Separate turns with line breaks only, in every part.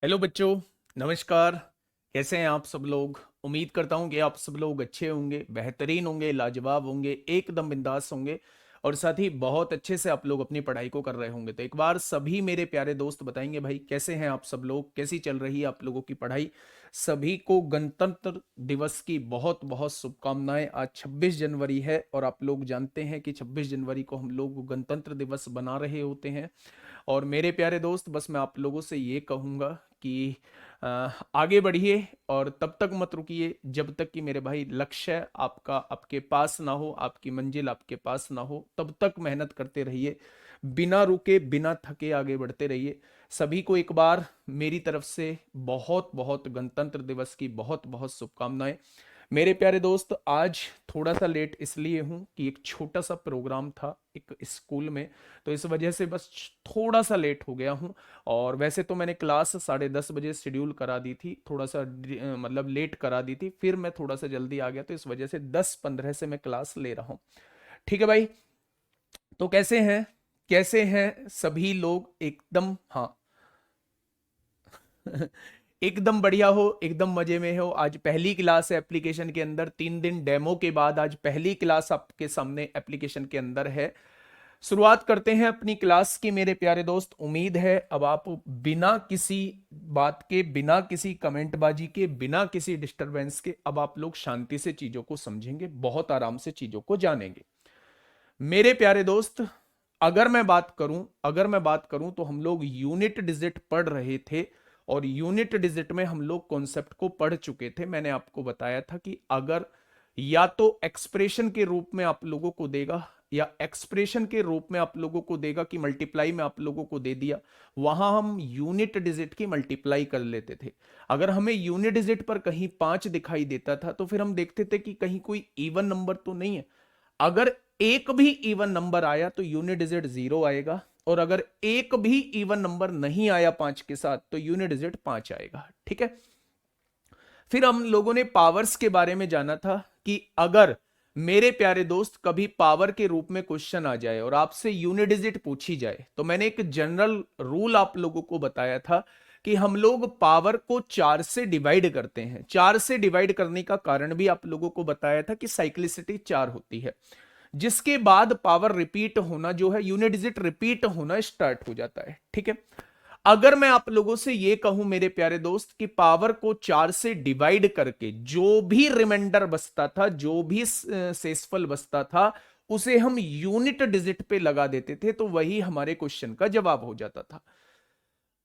Hello बच्चों, नमस्कार। कैसे हैं आप सब लोग? उम्मीद करता हूं कि आप सब लोग अच्छे होंगे, बेहतरीन होंगे, लाजवाब होंगे, एकदम बिंदास होंगे और साथ ही बहुत अच्छे से आप लोग अपनी पढ़ाई को कर रहे होंगे। तो एक बार सभी मेरे प्यारे दोस्त बताएंगे भाई, कैसे हैं आप सब लोग, कैसी चल रही है आप लोगों की पढ़ाई। सभी को गणतंत्र दिवस की बहुत बहुत शुभकामनाएं। आज 26 जनवरी है और आप लोग जानते हैं कि 26 जनवरी को हम लोग गणतंत्र दिवस बना रहे होते हैं। और मेरे प्यारे दोस्त, बस मैं आप लोगों से ये कहूँगा कि आगे बढ़िए और तब तक मत रुकिए जब तक कि मेरे भाई लक्ष्य आपका आपके पास ना हो, आपकी मंजिल आपके पास ना हो। तब तक मेहनत करते रहिए, बिना रुके बिना थके आगे बढ़ते रहिए। सभी को एक बार मेरी तरफ से बहुत बहुत गणतंत्र दिवस की बहुत बहुत शुभकामनाएं। मेरे प्यारे दोस्त, आज थोड़ा सा लेट इसलिए हूं कि एक छोटा सा प्रोग्राम था एक स्कूल में, तो इस वजह से बस थोड़ा सा लेट हो गया हूं। और वैसे तो मैंने क्लास 10:30 बजे शेड्यूल करा दी थी, थोड़ा सा मतलब लेट करा दी थी, फिर मैं थोड़ा सा जल्दी आ गया, तो इस वजह से 10:15 से मैं क्लास ले रहा हूँ। ठीक है भाई। तो कैसे हैं, कैसे हैं सभी लोग? एकदम, हाँ। एकदम बढ़िया हो, एकदम मजे में हो। आज पहली क्लास है एप्लीकेशन के अंदर, 3 दिन डेमो के बाद आज पहली क्लास आपके सामने एप्लीकेशन के अंदर है। शुरुआत करते हैं अपनी क्लास की मेरे प्यारे दोस्त। उम्मीद है अब आप बिना किसी बात के, बिना किसी कमेंटबाजी के, बिना किसी डिस्टरबेंस के अब आप लोग शांति से चीजों को समझेंगे, बहुत आराम से चीजों को जानेंगे। मेरे प्यारे दोस्त, अगर मैं बात करूं तो हम लोग यूनिट डिजिट पढ़ रहे थे और यूनिट डिजिट में हम लोग कॉन्सेप्ट को पढ़ चुके थे। मैंने आपको बताया था कि अगर या तो एक्सप्रेशन के रूप में आप लोगों को देगा या एक्सप्रेशन के रूप में आप लोगों को देगा कि मल्टीप्लाई में आप लोगों को दे दिया, वहां हम यूनिट डिजिट की मल्टीप्लाई कर लेते थे। अगर हमें यूनिट डिजिट पर कहीं 5 दिखाई देता था तो फिर हम देखते थे कि कहीं कोई इवन नंबर तो नहीं है। अगर एक भी इवन नंबर आया तो यूनिट डिजिट 0 आएगा, और अगर एक भी इवन नंबर नहीं आया 5 के साथ तो यूनिट डिजिट 5 आएगा। ठीक है। फिर हम लोगों ने पावर्स के बारे में जाना था कि अगर मेरे प्यारे दोस्त कभी पावर के रूप में क्वेश्चन आ जाए और आपसे यूनिट डिजिट पूछी जाए, तो मैंने एक जनरल रूल आप लोगों को बताया था कि हम लोग पावर को 4 से डिवाइड करते हैं। 4 से डिवाइड करने का कारण भी आप लोगों को बताया था कि साइक्लिसिटी 4 होती है, जिसके बाद पावर रिपीट होना जो है, यूनिट डिजिट रिपीट होना स्टार्ट हो जाता है। ठीक है। अगर मैं आप लोगों से यह कहूं मेरे प्यारे दोस्त कि पावर को 4 से डिवाइड करके जो भी रिमाइंडर बचता था, जो भी शेषफल बचता था, उसे हम यूनिट डिजिट पे लगा देते थे, तो वही हमारे क्वेश्चन का जवाब हो जाता था।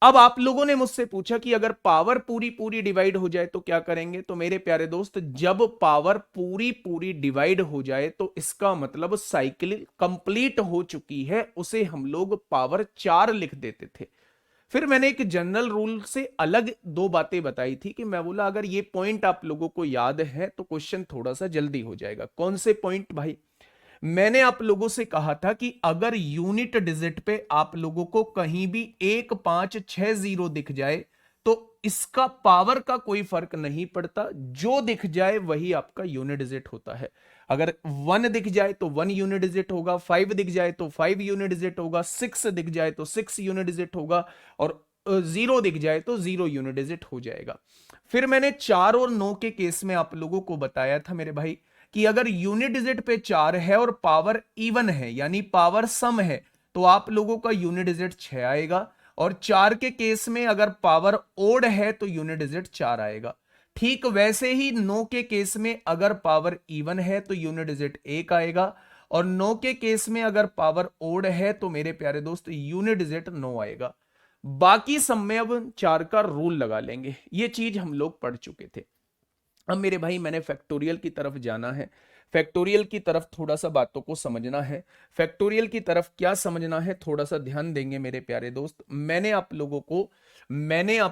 अब आप लोगों ने मुझसे पूछा कि अगर पावर पूरी पूरी डिवाइड हो जाए तो क्या करेंगे? तो मेरे प्यारे दोस्त, जब पावर पूरी पूरी डिवाइड हो जाए तो इसका मतलब साइकिल कंप्लीट हो चुकी है, उसे हम लोग पावर 4 लिख देते थे। फिर मैंने एक जनरल रूल से अलग दो बातें बताई थी कि मैं बोला अगर ये पॉइंट आप लोगों को याद है तो क्वेश्चन थोड़ा सा जल्दी हो जाएगा। कौन से पॉइंट भाई? मैंने आप लोगों से कहा था कि अगर यूनिट डिजिट पे आप लोगों को कहीं भी 1560 दिख जाए तो इसका पावर का कोई फर्क नहीं पड़ता, जो दिख जाए वही आपका यूनिट डिजिट होता है। अगर 1 दिख जाए तो 1 यूनिट डिजिट होगा, 5 दिख जाए तो 5 यूनिट डिजिट होगा, 6 दिख जाए तो 6 यूनिट डिजिट होगा, और 0 दिख जाए तो 0 यूनिट डिजिट हो जाएगा। फिर मैंने 4 और 9 के केस में आप लोगों को बताया था मेरे भाई कि अगर यूनिट डिजिट पे 4 है और पावर इवन है यानी पावर सम है, तो आप लोगों का यूनिट डिजिट 6 आएगा। और 4 के केस में अगर पावर ओड है तो यूनिट डिजिट 4 आएगा। ठीक वैसे ही 9 के केस में अगर पावर इवन है तो यूनिट डिजिट 1 आएगा, और 9 के केस में अगर पावर ओड है तो मेरे प्यारे दोस्त यूनिट डिजिट 9 आएगा। बाकी सब में अब 4 का रूल लगा लेंगे, ये चीज हम लोग पढ़ चुके थे। अब मेरे भाई मैंने फैक्टोरियल की तरफ जाना है, फैक्टोरियल की तरफ थोड़ा सा बातों को समझना है। फैक्टोरियल की तरफ क्या समझना है, थोड़ा सा ध्यान देंगे मेरे प्यारे दोस्त। मैंने आप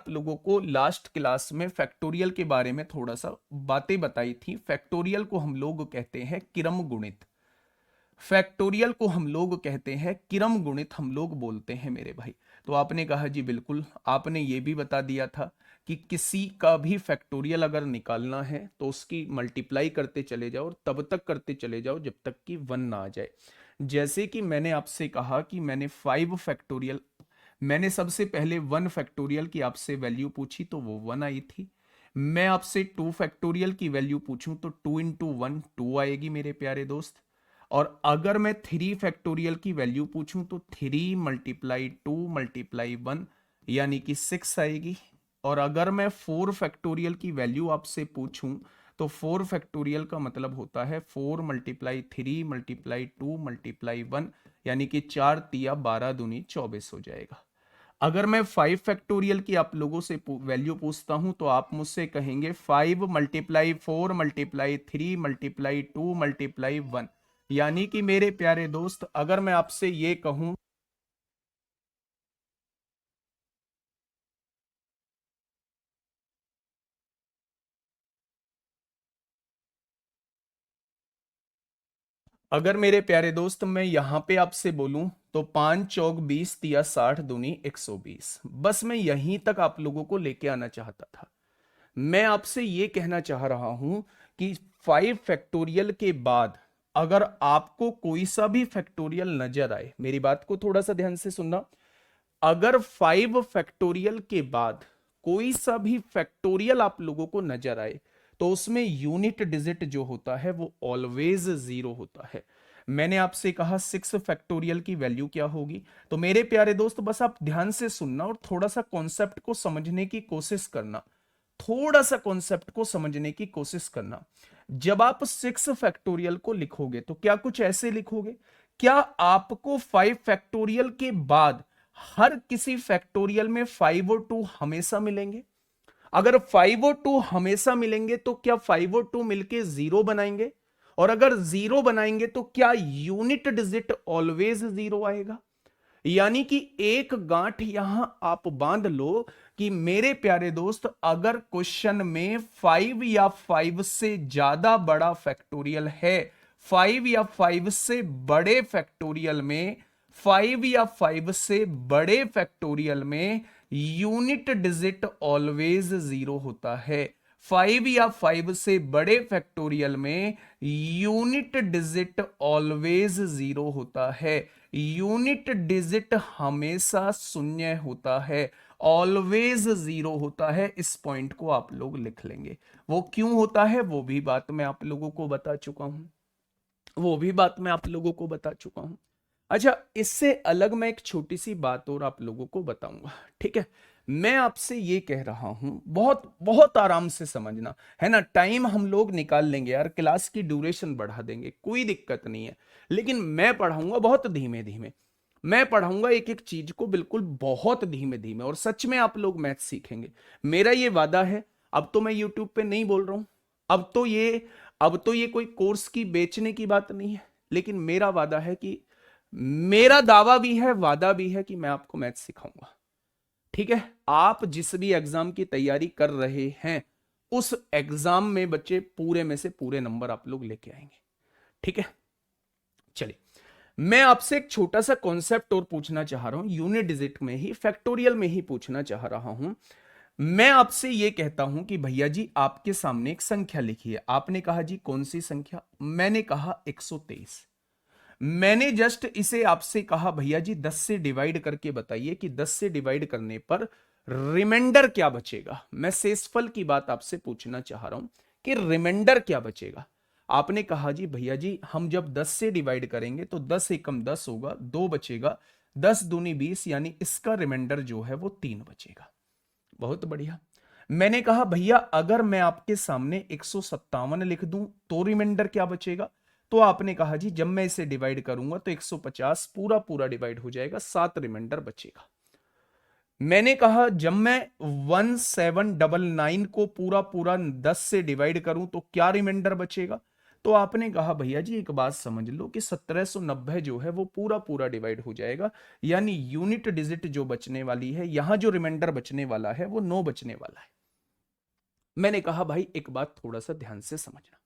लोगों को लास्ट क्लास में फैक्टोरियल के बारे में थोड़ा सा बातें बताई थी। फैक्टोरियल को हम लोग कहते हैं क्रम गुणित। फैक्टोरियल को हम लोग कहते हैं क्रम गुणित, हम लोग बोलते हैं मेरे भाई। तो आपने कहा जी बिल्कुल, आपने ये भी बता दिया था कि किसी का भी फैक्टोरियल अगर निकालना है तो उसकी मल्टीप्लाई करते चले जाओ और तब तक करते चले जाओ जब तक कि 1 ना आ जाए। जैसे कि मैंने आपसे कहा कि मैंने सबसे पहले 1 फैक्टोरियल की आपसे वैल्यू पूछी तो वो 1 आई थी। मैं आपसे 2 फैक्टोरियल की वैल्यू पूछूं तो 2 इंटू 1 2 आएगी मेरे प्यारे दोस्त। और अगर मैं 3 फैक्टोरियल की वैल्यू पूछूं तो 3 मल्टीप्लाई 2 मल्टीप्लाई 1 यानी कि 6 आएगी। और अगर मैं 4 फैक्टोरियल की वैल्यू आपसे पूछूं तो 4 फैक्टोरियल का मतलब होता है 4 मल्टीप्लाई 3 मल्टीप्लाई 2 मल्टीप्लाई 1 यानी कि 4 तिया 12 दूनी 24 हो जाएगा। अगर मैं 5 फैक्टोरियल की आप लोगों से वैल्यू पूछता हूं तो आप मुझसे कहेंगे 5 मल्टीप्लाई 4 मल्टीप्लाई 3 मल्टीप्लाई 2 मल्टीप्लाई 1 यानी कि मेरे प्यारे दोस्त अगर मैं आपसे ये कहूं अगर मेरे प्यारे दोस्त मैं यहां पे आपसे बोलूं तो 5 चौक 20 तिया 60 दूनी 120। बस मैं यहीं तक आप लोगों को लेके आना चाहता था। मैं आपसे ये कहना चाह रहा हूं कि 5 फैक्टोरियल के बाद अगर आपको कोई सा भी फैक्टोरियल नजर आए, मेरी बात को थोड़ा सा ध्यान से सुनना। अगर 5 फैक्टोरियल के बाद कोई सा भी फैक्टोरियल आप लोगों को नजर आए तो उसमें यूनिट डिजिट जो होता है वो ऑलवेज 0 होता है। मैंने आपसे कहा 6 फैक्टोरियल की वैल्यू क्या होगी। तो मेरे प्यारे दोस्त बस आप ध्यान से सुनना और थोड़ा सा कॉन्सेप्ट को समझने की कोशिश करना। थोड़ा सा कॉन्सेप्ट को समझने की कोशिश करना। जब आप 6 फैक्टोरियल को लिखोगे तो क्या कुछ ऐसे लिखोगे? क्या आपको 5 फैक्टोरियल के बाद हर किसी फैक्टोरियल में 5 और 2 हमेशा मिलेंगे? अगर 5 और 2 हमेशा मिलेंगे तो क्या 5 और 2 मिलके 0 बनाएंगे? और अगर 0 बनाएंगे तो क्या यूनिट डिजिट ऑलवेज 0 आएगा? यानी कि एक गांठ यहां आप बांध लो कि मेरे प्यारे दोस्त अगर क्वेश्चन में 5 या 5 से ज्यादा बड़ा फैक्टोरियल है, 5 या 5 से बड़े फैक्टोरियल में, 5 या 5 से बड़े फैक्टोरियल में यूनिट डिजिट ऑलवेज 0 होता है। 5 या 5 से बड़े फैक्टोरियल में यूनिट डिजिट ऑलवेज 0 होता है। यूनिट डिजिट हमेशा शून्य होता है, ऑलवेज 0 होता है। इस पॉइंट को आप लोग लिख लेंगे। वो क्यों होता है वो भी बात मैं आप लोगों को बता चुका हूं, वो भी बात मैं आप लोगों को बता चुका हूं। अच्छा, इससे अलग मैं एक छोटी सी बात और आप लोगों को बताऊंगा, ठीक है? मैं आपसे ये कह रहा हूं, बहुत बहुत आराम से समझना है ना। टाइम हम लोग निकाल लेंगे यार, क्लास की ड्यूरेशन बढ़ा देंगे, कोई दिक्कत नहीं है। लेकिन मैं पढ़ाऊंगा बहुत धीमे धीमे। मैं पढ़ाऊंगा एक एक चीज को बिल्कुल बहुत धीमे धीमे, और सच में आप लोग मैथ सीखेंगे, मेरा ये वादा है। अब तो मैं यूट्यूब पे नहीं बोल रहा हूं, अब तो ये अब तो ये कोई कोर्स की बेचने की बात नहीं है, लेकिन मेरा वादा है कि मेरा दावा भी है, वादा भी है कि मैं आपको मैथ सिखाऊंगा, ठीक है? आप जिस भी एग्जाम की तैयारी कर रहे हैं उस एग्जाम में बच्चे पूरे में से पूरे नंबर आप लोग लेके आएंगे, ठीक है? चलिए, मैं आपसे एक छोटा सा कॉन्सेप्ट और पूछना चाह रहा हूं, यूनिट डिजिट में ही, फैक्टोरियल में ही पूछना चाह रहा हूं। मैं आपसे यह कहता हूं कि भैया जी आपके सामने एक संख्या लिखी है। आपने कहा जी कौन सी संख्या? मैंने कहा 123। मैंने जस्ट इसे आपसे कहा भैया जी 10 से डिवाइड करके बताइए कि 10 से डिवाइड करने पर रिमाइंडर क्या बचेगा। मैं शेषफल की बात आपसे पूछना चाह रहा हूं कि रिमाइंडर क्या बचेगा। आपने कहा जी भैया जी हम जब 10 से डिवाइड करेंगे तो 10 एकम 10 होगा, 2 बचेगा, 10 दूनी 20 यानी इसका रिमाइंडर जो है वो 3 बचेगा। बहुत बढ़िया। मैंने कहा भैया अगर मैं आपके सामने 157 लिख दूं तो रिमाइंडर क्या बचेगा? तो आपने कहा जी जब मैं इसे डिवाइड करूंगा तो 150 पूरा पूरा डिवाइड हो जाएगा, 7 रिमाइंडर बचेगा। मैंने कहा जब मैं 1799 को पूरा पूरा 10 से डिवाइड करूं तो क्या रिमाइंडर बचेगा? तो आपने कहा भैया जी एक बात समझ लो कि 1790 जो है वो पूरा पूरा डिवाइड हो जाएगा, यानी यूनिट डिजिट जो बचने वाली है, यहां जो रिमाइंडर बचने वाला है वो 9 बचने वाला है। मैंने कहा भाई एक बात थोड़ा सा ध्यान से समझना,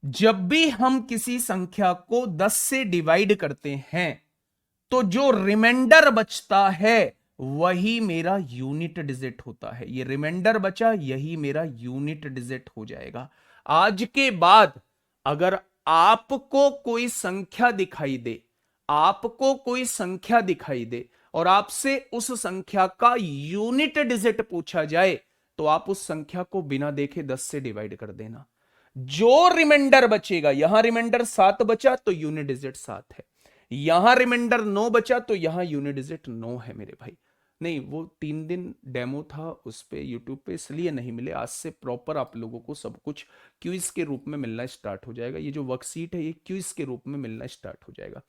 जब भी हम किसी संख्या को 10 से डिवाइड करते हैं तो जो रिमाइंडर बचता है वही मेरा यूनिट डिजिट होता है। ये रिमाइंडर बचा, यही मेरा यूनिट डिजिट हो जाएगा। आज के बाद अगर आपको कोई संख्या दिखाई दे, आपको कोई संख्या दिखाई दे और आपसे उस संख्या का यूनिट डिजिट पूछा जाए तो आप उस संख्या को बिना देखे 10 से डिवाइड कर देना। जो रिमाइंडर बचेगा, यहां रिमाइंडर 7 बचा तो यूनिट डिजिट 7 है, यहां रिमाइंडर 9 बचा तो यहां यूनिट डिजिट 9 है मेरे भाई। नहीं, वो 3 दिन डेमो था उस पे यूट्यूब पे, इसलिए नहीं मिले। आज से प्रॉपर आप लोगों को सब कुछ क्विज के रूप में मिलना स्टार्ट हो जाएगा। ये जो वर्कशीट है ये क्विज के रूप में मिलना स्टार्ट हो जाएगा।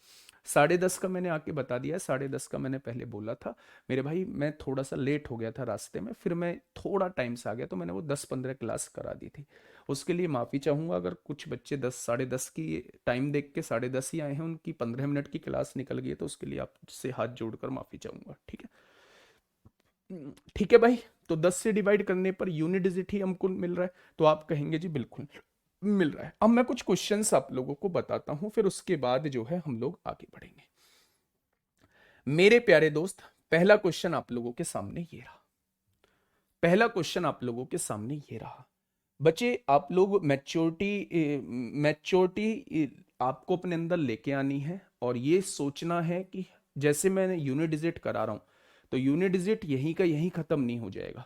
10:30 का मैंने आके बता दिया, 10:30 का मैंने पहले बोला था मेरे भाई। मैं थोड़ा सा लेट हो गया था रास्ते में, फिर मैं थोड़ा टाइम से आ गया, तो मैंने वो 10-15 क्लास करा दी थी। उसके लिए माफ़ी चाहूँगा अगर कुछ बच्चे 10-10:30 की टाइम देख के 10:30 ही आए हैं, उनकी 15 मिनट की क्लास निकल गई है, तो उसके लिए आपसे हाथ जोड़कर माफ़ी चाहूँगा। ठीक है, ठीक है भाई। तो 10 से डिवाइड करने पर यूनिट डिजिट ही हमको मिल रहा है, तो आप कहेंगे जी बिल्कुल मिल रहा है। अब मैं कुछ क्वेश्चंस आप लोगों को बताता हूं, फिर उसके बाद जो है हम लोग आगे बढ़ेंगे। मेरे प्यारे दोस्त, पहला क्वेश्चन आप लोगों के सामने ये रहा। पहला क्वेश्चन आप लोगों के सामने ये रहा। बच्चे, आप लोग मैच्योरिटी आपको अपने अंदर लेके आनी है और ये सोचना है कि जैसे मैं यूनिट डिजिट करा रहा हूं तो यूनिट डिजिट यहीं का यहीं खत्म नहीं हो जाएगा।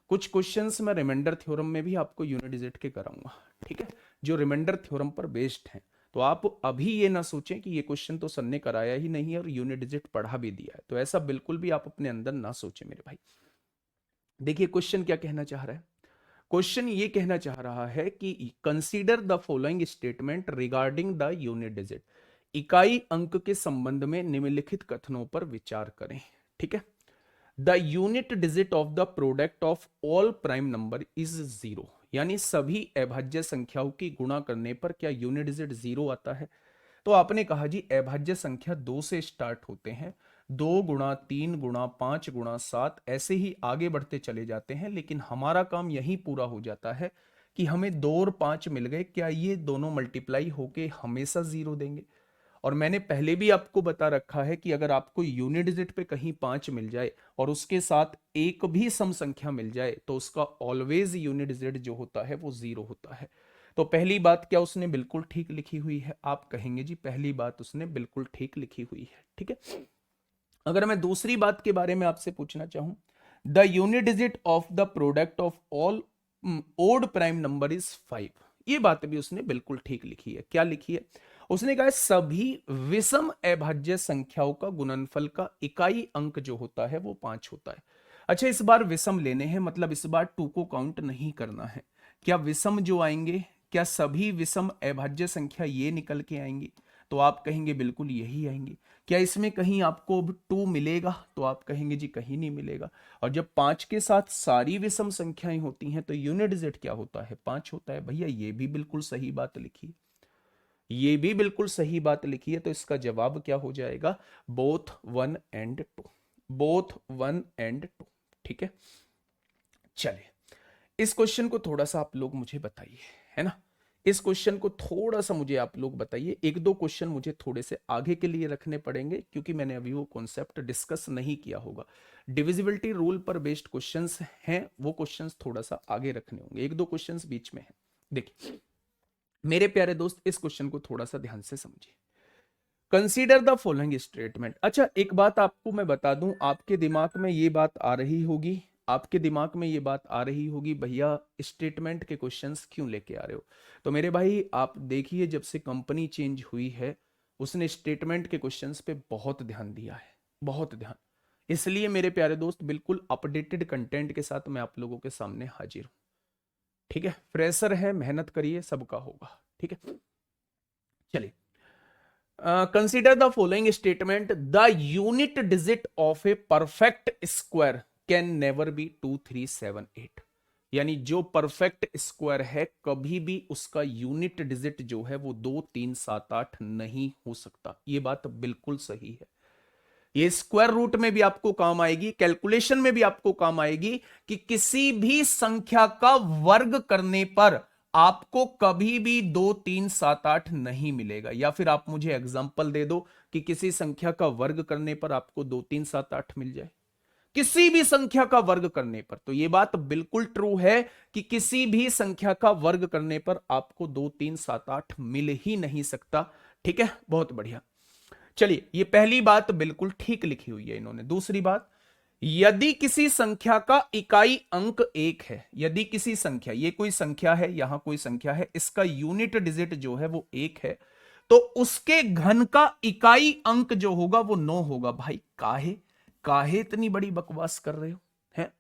कुछ क्वेश्चंस मैं रिमाइंडर थ्योरम में भी आपको यूनिट डिजिट के कराऊंगा, ठीक है, जो रिमाइंडर थ्योरम पर बेस्ड है। तो आप अभी ये ना सोचें कि ये क्वेश्चन तो सर ने कराया ही नहीं है और यूनिट डिजिट पढ़ा भी दिया है, तो ऐसा बिल्कुल भी आप अपने अंदर ना सोचें मेरे भाई। देखिए क्वेश्चन क्या कहना चाह रहा है। क्वेश्चन ये कहना चाह रहा है कि consider the following statement regarding the unit digit. इकाई अंक के संबंध में निम्नलिखित कथनों पर विचार करें। ठीक है, the unit digit of the product of all prime number is 0, यानी सभी अभाज्य संख्याओं की गुणा करने पर क्या यूनिट डिजिट 0 आता है। तो आपने कहा जी अभाज्य संख्या 2 से स्टार्ट होते हैं, 2 गुणा 3 गुणा 5 गुणा 7 ऐसे ही आगे बढ़ते चले जाते हैं, लेकिन हमारा काम यही पूरा हो जाता है कि हमें 2 और 5 मिल गए, क्या ये दोनों मल्टीप्लाई होके हमेशा 0 देंगे। और मैंने पहले भी आपको बता रखा है कि अगर आपको यूनिट डिजिट पे कहीं 5 मिल जाए और उसके साथ एक भी सम संख्या मिल जाए तो उसका ऑलवेज यूनिट डिजिट जो होता है वो 0 होता है। तो पहली बात क्या उसने बिल्कुल ठीक लिखी हुई है, आप कहेंगे जी पहली बात उसने बिल्कुल ठीक लिखी हुई है। ठीक है, अगर मैं दूसरी बात के बारे में आपसे पूछना चाहूं, the unit digit of the product of all odd prime number is 5, ये बात भी उसने बिल्कुल ठीक लिखी है। क्या लिखी है, उसने कहा सभी विषम अभाज्य संख्याओं का गुणनफल का इकाई अंक जो होता है वो 5 होता है। अच्छा, इस बार विषम लेने हैं, मतलब इस बार 2 को काउंट नहीं करना है। क्या विषम जो आएंगे, क्या सभी विषम अभाज्य संख्या ये निकल के आएंगी, तो आप कहेंगे बिल्कुल यही आएंगी। क्या इसमें कहीं आपको 2 मिलेगा, तो आप कहेंगे जी कहीं नहीं मिलेगा। और जब 5 के साथ सारी विषम संख्याएं होती हैं तो यूनिट डिजिट क्या होता है, 5 होता है। भैया ये भी बिल्कुल सही बात लिखी, ये भी बिल्कुल सही बात लिखी है। तो इसका जवाब क्या हो जाएगा, बोथ 1 and 2, बोथ 1 and 2। ठीक है, चलिए इस क्वेश्चन को थोड़ा सा आप लोग मुझे बताइए, है ना, इस क्वेश्चन को थोड़ा सा मुझे आप लोग बताइए। एक दो क्वेश्चन मुझे थोड़े से आगे के लिए रखने पड़ेंगे क्योंकि मैंने अभी वो कॉन्सेप्ट डिस्कस नहीं किया होगा। डिविजिबिलिटी रूल पर बेस्ड क्वेश्चंस हैं, वो क्वेश्चंस थोड़ा सा आगे रखने होंगे, एक दो क्वेश्चंस बीच में हैं। देखिए मेरे प्यारे दोस्त, इस क्वेश्चन को थोड़ा सा ध्यान से समझिए। Consider the following statement. अच्छा, एक बात आपको मैं बता दूं, आपके दिमाग में ये बात आ रही होगी, आपके दिमाग में ये बात आ रही होगी भैया स्टेटमेंट के क्वेश्चंस क्यों लेके आ रहे हो। तो मेरे भाई आप देखिए, जब से कंपनी चेंज हुई है उसने स्टेटमेंट के क्वेश्चंस पे बहुत ध्यान दिया है, बहुत ध्यान। इसलिए मेरे प्यारे दोस्त बिल्कुल अपडेटेड कंटेंट के साथ मैं आप लोगों के सामने हाजिर हूं। ठीक है, फ्रेशर है, मेहनत करिए, सबका होगा। ठीक है, चलिए consider the following statement, the unit digit of a perfect square can never be 2 3 7 8, यानी जो परफेक्ट स्क्वायर है कभी भी उसका यूनिट डिजिट जो है वो 2 3 7 8 नहीं हो सकता। ये बात बिल्कुल सही है, ये स्क्वायर रूट में भी आपको काम आएगी, कैलकुलेशन में भी आपको काम आएगी कि किसी भी संख्या का वर्ग करने पर आपको कभी भी 2 3 7 8 नहीं मिलेगा। या फिर आप मुझे एग्जांपल दे दो कि किसी संख्या का वर्ग करने पर आपको 2 3 7 8 मिल जाए, किसी भी संख्या का वर्ग करने पर। तो यह बात बिल्कुल ट्रू है कि किसी भी संख्या का वर्ग करने पर आपको 2 3 7 8 मिल ही नहीं सकता। ठीक है, बहुत बढ़िया। चलिए, ये पहली बात बिल्कुल ठीक लिखी हुई है इन्होंने। दूसरी बात, यदि किसी संख्या का इकाई अंक एक है, यदि किसी संख्या, ये कोई संख्या है, यहां कोई संख्या है, इसका यूनिट डिजिट जो है वो एक है, तो उसके घन का इकाई अंक जो होगा वो 9 होगा। भाई काहे काहे इतनी बड़ी बकवास कर रहे हो? है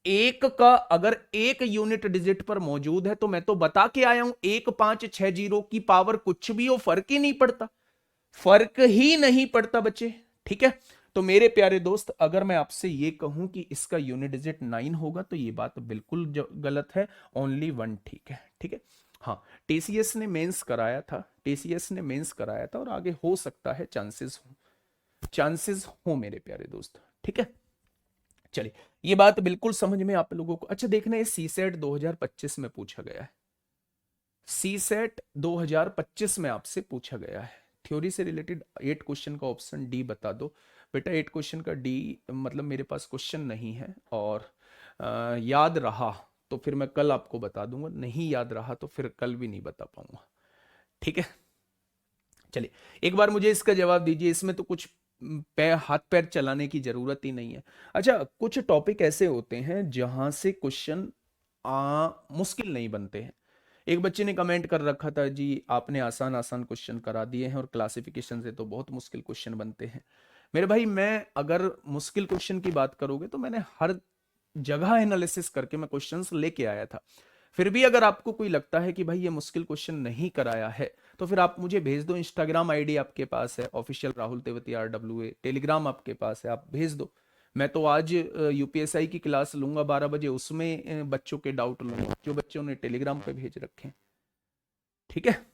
एक का अगर एक यूनिट डिजिट पर मौजूद है तो मैं तो बता के आया हूं, 1560 की पावर कुछ भी हो, फर्क ही नहीं पड़ता, फर्क ही नहीं पड़ता बच्चे। ठीक है, तो मेरे प्यारे दोस्त, अगर मैं आपसे ये कहूं कि इसका यूनिट डिजिट 9 होगा तो ये बात बिल्कुल गलत है, ओनली 1 ठीक है। ठीक है, हाँ, टीसीएस ने मेंस कराया था, टीसीएस ने मेंस कराया था, और आगे हो सकता है चांसेस हो मेरे प्यारे दोस्त। ठीक है, चलिए, ये बात बिल्कुल समझ में आप लोगों को। अच्छा देखना, ये सीसेट 2025 में पूछा गया है, सीसेट 2025 में आपसे पूछा गया है, थ्योरी से रिलेटेड 8 क्वेश्चन का ऑप्शन डी बता दो बेटा। 8 क्वेश्चन का डी मतलब मेरे पास क्वेश्चन नहीं है, और याद रहा तो फिर मैं कल आपको बता दूंगा, नहीं याद रहा तो फिर कल भी नहीं बता पाऊंगा। ठीक है, चलिए, एक बार मुझे इसका जवाब दीजिए, इसमें तो कुछ हाथ पैर चलाने की जरूरत ही नहीं है। अच्छा, कुछ टॉपिक ऐसे होते हैं जहां से क्वेश्चन मुश्किल नहीं बनते हैं। एक बच्चे ने कमेंट कर रखा था, जी आपने आसान आसान क्वेश्चन करा दिए हैं और क्लासिफिकेशन से तो बहुत मुश्किल क्वेश्चन बनते हैं। मेरे भाई, मैं अगर मुश्किल क्वेश्चन की बात करोगे तो मैंने हर जगह एनालिसिस करके मैं क्वेश्चंस लेके आया था। फिर भी अगर आपको कोई लगता है कि भाई ये मुश्किल क्वेश्चन नहीं कराया है, तो फिर आप मुझे भेज दो। इंस्टाग्राम आईडी आपके पास है, ऑफिशियल राहुल तेवती RWA, टेलीग्राम आपके पास है, आप भेज दो। मैं तो आज यूपीएसआई की क्लास लूंगा 12 बजे, उसमें बच्चों के डाउट लूंगा जो बच्चों ने टेलीग्राम पे भेज रखे हैं। ठीक है,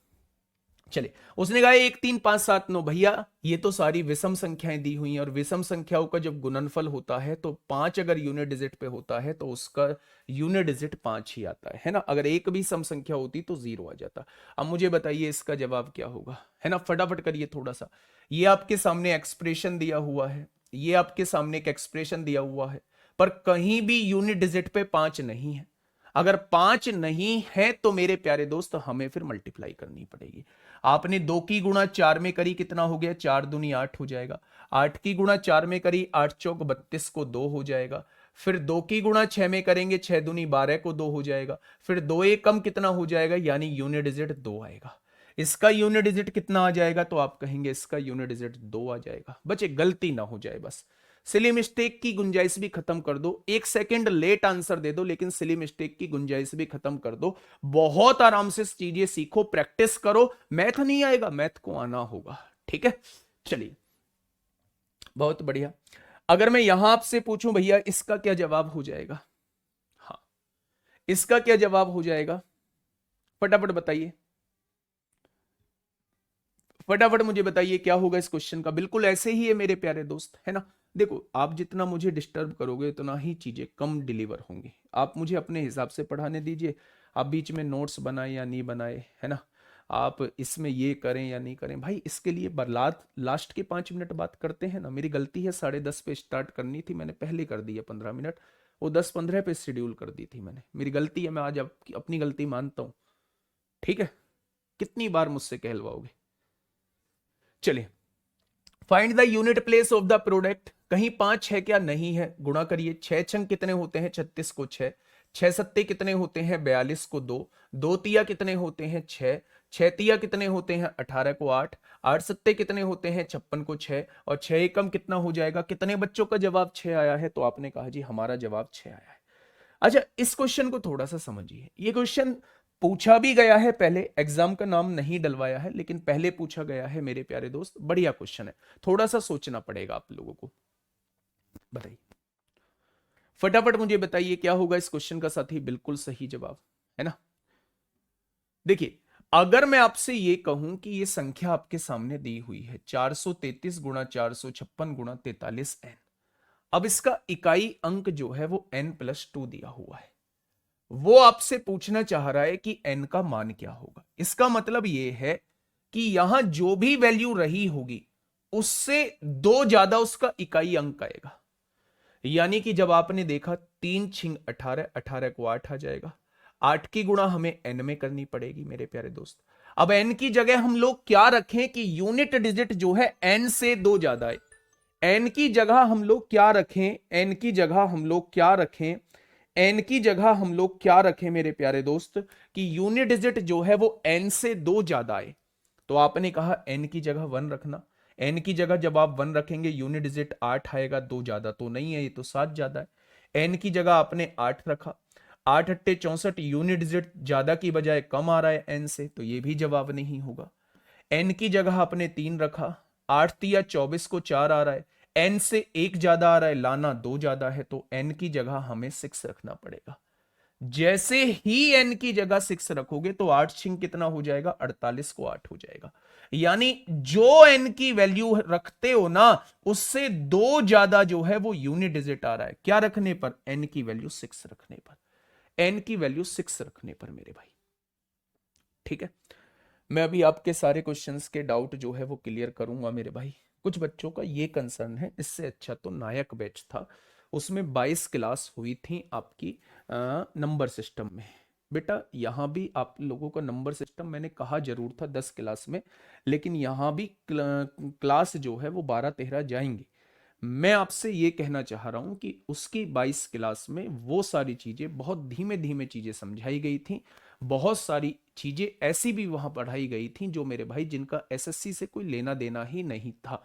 चलिए, उसने कहा 1 3 5 7 9। भैया ये तो सारी विषम संख्याएं दी हुई हैं, और विषम संख्याओं का जब गुणनफल होता है तो 5 अगर यूनिट डिजिट पे होता है तो उसका यूनिट डिजिट 5 ही आता है ना। अगर एक भी सम संख्या होती तो 0 आ जाता। अब मुझे बताइए इसका जवाब क्या होगा, है ना, फटाफट करिए थोड़ा सा। ये आपके सामने एक्सप्रेशन दिया हुआ है, ये आपके सामने एक एक्सप्रेशन दिया हुआ है, पर कहीं भी यूनिट डिजिट पे 5 नहीं है। अगर 5 नहीं है तो मेरे प्यारे दोस्त हमें फिर मल्टीप्लाई करनी पड़ेगी। आपने 2 की गुणा 4 में करी, कितना हो गया, 4 दूनी 8 हो जाएगा। 8 की गुणा 4 में करी, 8 चौक 32 को 2 हो जाएगा। फिर 2 की गुणा 6 में करेंगे, 6 दूनी 12 को 2 हो जाएगा। फिर 2 एक कम कितना हो जाएगा, यानी यूनिट डिजिट 2 आएगा। इसका यूनिट डिजिट कितना आ जाएगा, तो आप कहेंगे इसका यूनिट डिजिट 2 आ जाएगा। बच्चे गलती ना हो जाए, बस सिली मिस्टेक की गुंजाइश भी खत्म कर दो। 1 सेकंड लेट आंसर दे दो, लेकिन सिली मिस्टेक की गुंजाइश भी खत्म कर दो। बहुत आराम से चीजें सीखो, प्रैक्टिस करो। मैथ नहीं आएगा, मैथ को आना होगा। ठीक है, चलिए, बहुत बढ़िया। अगर मैं यहां आपसे पूछूं भैया इसका क्या जवाब हो जाएगा, हाँ, इसका क्या जवाब हो जाएगा, फटाफट बताइए, फटाफट मुझे बताइए क्या होगा इस क्वेश्चन का। बिल्कुल ऐसे ही है मेरे प्यारे दोस्त, है ना। देखो, आप जितना मुझे डिस्टर्ब करोगे उतना ही चीजें कम डिलीवर होंगी। आप मुझे अपने हिसाब से पढ़ाने दीजिए, आप बीच में नोट्स बनाए या नहीं बनाए, है ना, आप इसमें ये करें या नहीं करें, भाई इसके लिए बर्लात लास्ट के 5 मिनट बात करते हैं ना। मेरी गलती है, 10:30 पे स्टार्ट करनी थी, मैंने पहले कर दी है 15 मिनट, वो 10:15 पे शेड्यूल कर दी थी मैंने, मेरी गलती है, मैं आज अपनी गलती मानता हूं। ठीक है, कितनी बार मुझसे कहलवाओगे। चलिए, find the unit place of the product. कहीं 5 है क्या, नहीं है, गुणा करिए। 6 छंग कितने होते हैं, 36 को 6। 6 सत्ते कितने होते हैं, 42 को 2। 2 तिया कितने होते हैं, 6। 6 तिया कितने होते हैं, 18 को 8। 8 सत्ते कितने होते हैं, 56 को 6। और 6 एकम कितना हो जाएगा, कितने बच्चों का जवाब 6 आया है, तो आपने कहा जी हमारा जवाब 6 आया है। अच्छा, इस क्वेश्चन को थोड़ा सा समझिए। ये क्वेश्चन पूछा भी गया है पहले, एग्जाम का नाम नहीं डलवाया है, लेकिन पहले पूछा गया है मेरे प्यारे दोस्त। बढ़िया क्वेश्चन है, थोड़ा सा सोचना पड़ेगा आप लोगों को। बताइए, फटाफट मुझे बताइए क्या होगा इस क्वेश्चन का साथी बिल्कुल सही जवाब, है ना। देखिए, अगर मैं आपसे ये कहूं कि ये संख्या आपके सामने दी हुई है 433 गुणा 456 गुणा 43n। अब इसका इकाई अंक जो है वो n+2 दिया हुआ है। वो आपसे पूछना चाह रहा है कि n का मान क्या होगा। इसका मतलब यह है कि यहां जो भी वैल्यू रही होगी उससे 2 ज्यादा उसका इकाई अंक आएगा। यानी कि जब आपने देखा 3 छिंग 18, 18 को 8 आ जाएगा। 8 की गुणा हमें n में करनी पड़ेगी मेरे प्यारे दोस्त। अब n की जगह हम लोग क्या रखें कि यूनिट डिजिट जो है n से 2 ज्यादा है। n की जगह हम लोग क्या रखें, n की जगह हम लोग क्या रखें, n की जगह हम लोग क्या रखें मेरे प्यारे दोस्त, कि यूनिट डिजिट जो है वो n से 2 ज्यादा है। तो आपने कहा n की जगह 1 रखना। n की जगह जब आप 1 रखेंगे यूनिट डिजिट 8 आएगा, 2 ज्यादा तो नहीं है, ये तो 7 ज्यादा है। n की जगह आपने 8 रखा, 8 अट्टे 64, यूनिट डिजिट ज्यादा की बजाय कम आ रहा है n से, तो ये भी जवाब नहीं होगा। n की जगह आपने 3 रखा, 8 तिया 24 को 4 आ रहा है, n से 1 ज्यादा आ रहा है, लाना 2 ज्यादा है, तो n की जगह हमें 6 रखना पड़ेगा। जैसे ही n की जगह 6 रखोगे तो 8 छिंग कितना हो जाएगा, 48 को 8 हो जाएगा। यानी जो n की वैल्यू रखते हो ना, उससे 2 ज्यादा जो है वो यूनिट डिजिट आ रहा है। क्या रखने पर, n की वैल्यू 6 रखने पर, n की वैल्यू 6 रखने पर मेरे भाई। ठीक है, मैं अभी आपके सारे क्वेश्चंस के डाउट जो है वो क्लियर करूंगा मेरे भाई। कुछ बच्चों का ये कंसर्न है, इससे अच्छा तो नायक बैच था, उसमें 22 क्लास हुई थी आपकी नंबर सिस्टम में। बेटा यहाँ भी आप लोगों का नंबर सिस्टम मैंने कहा जरूर था 10 क्लास में, लेकिन यहाँ भी क्लास जो है वो 12-13 जाएंगी। मैं आपसे ये कहना चाह रहा हूं कि उसकी 22 क्लास में वो सारी चीजें बहुत धीमे धीमे चीजें समझाई गई थी, बहुत सारी चीजें ऐसी भी वहां पढ़ाई गई थी जो मेरे भाई जिनका एसएससी से कोई लेना देना ही नहीं था।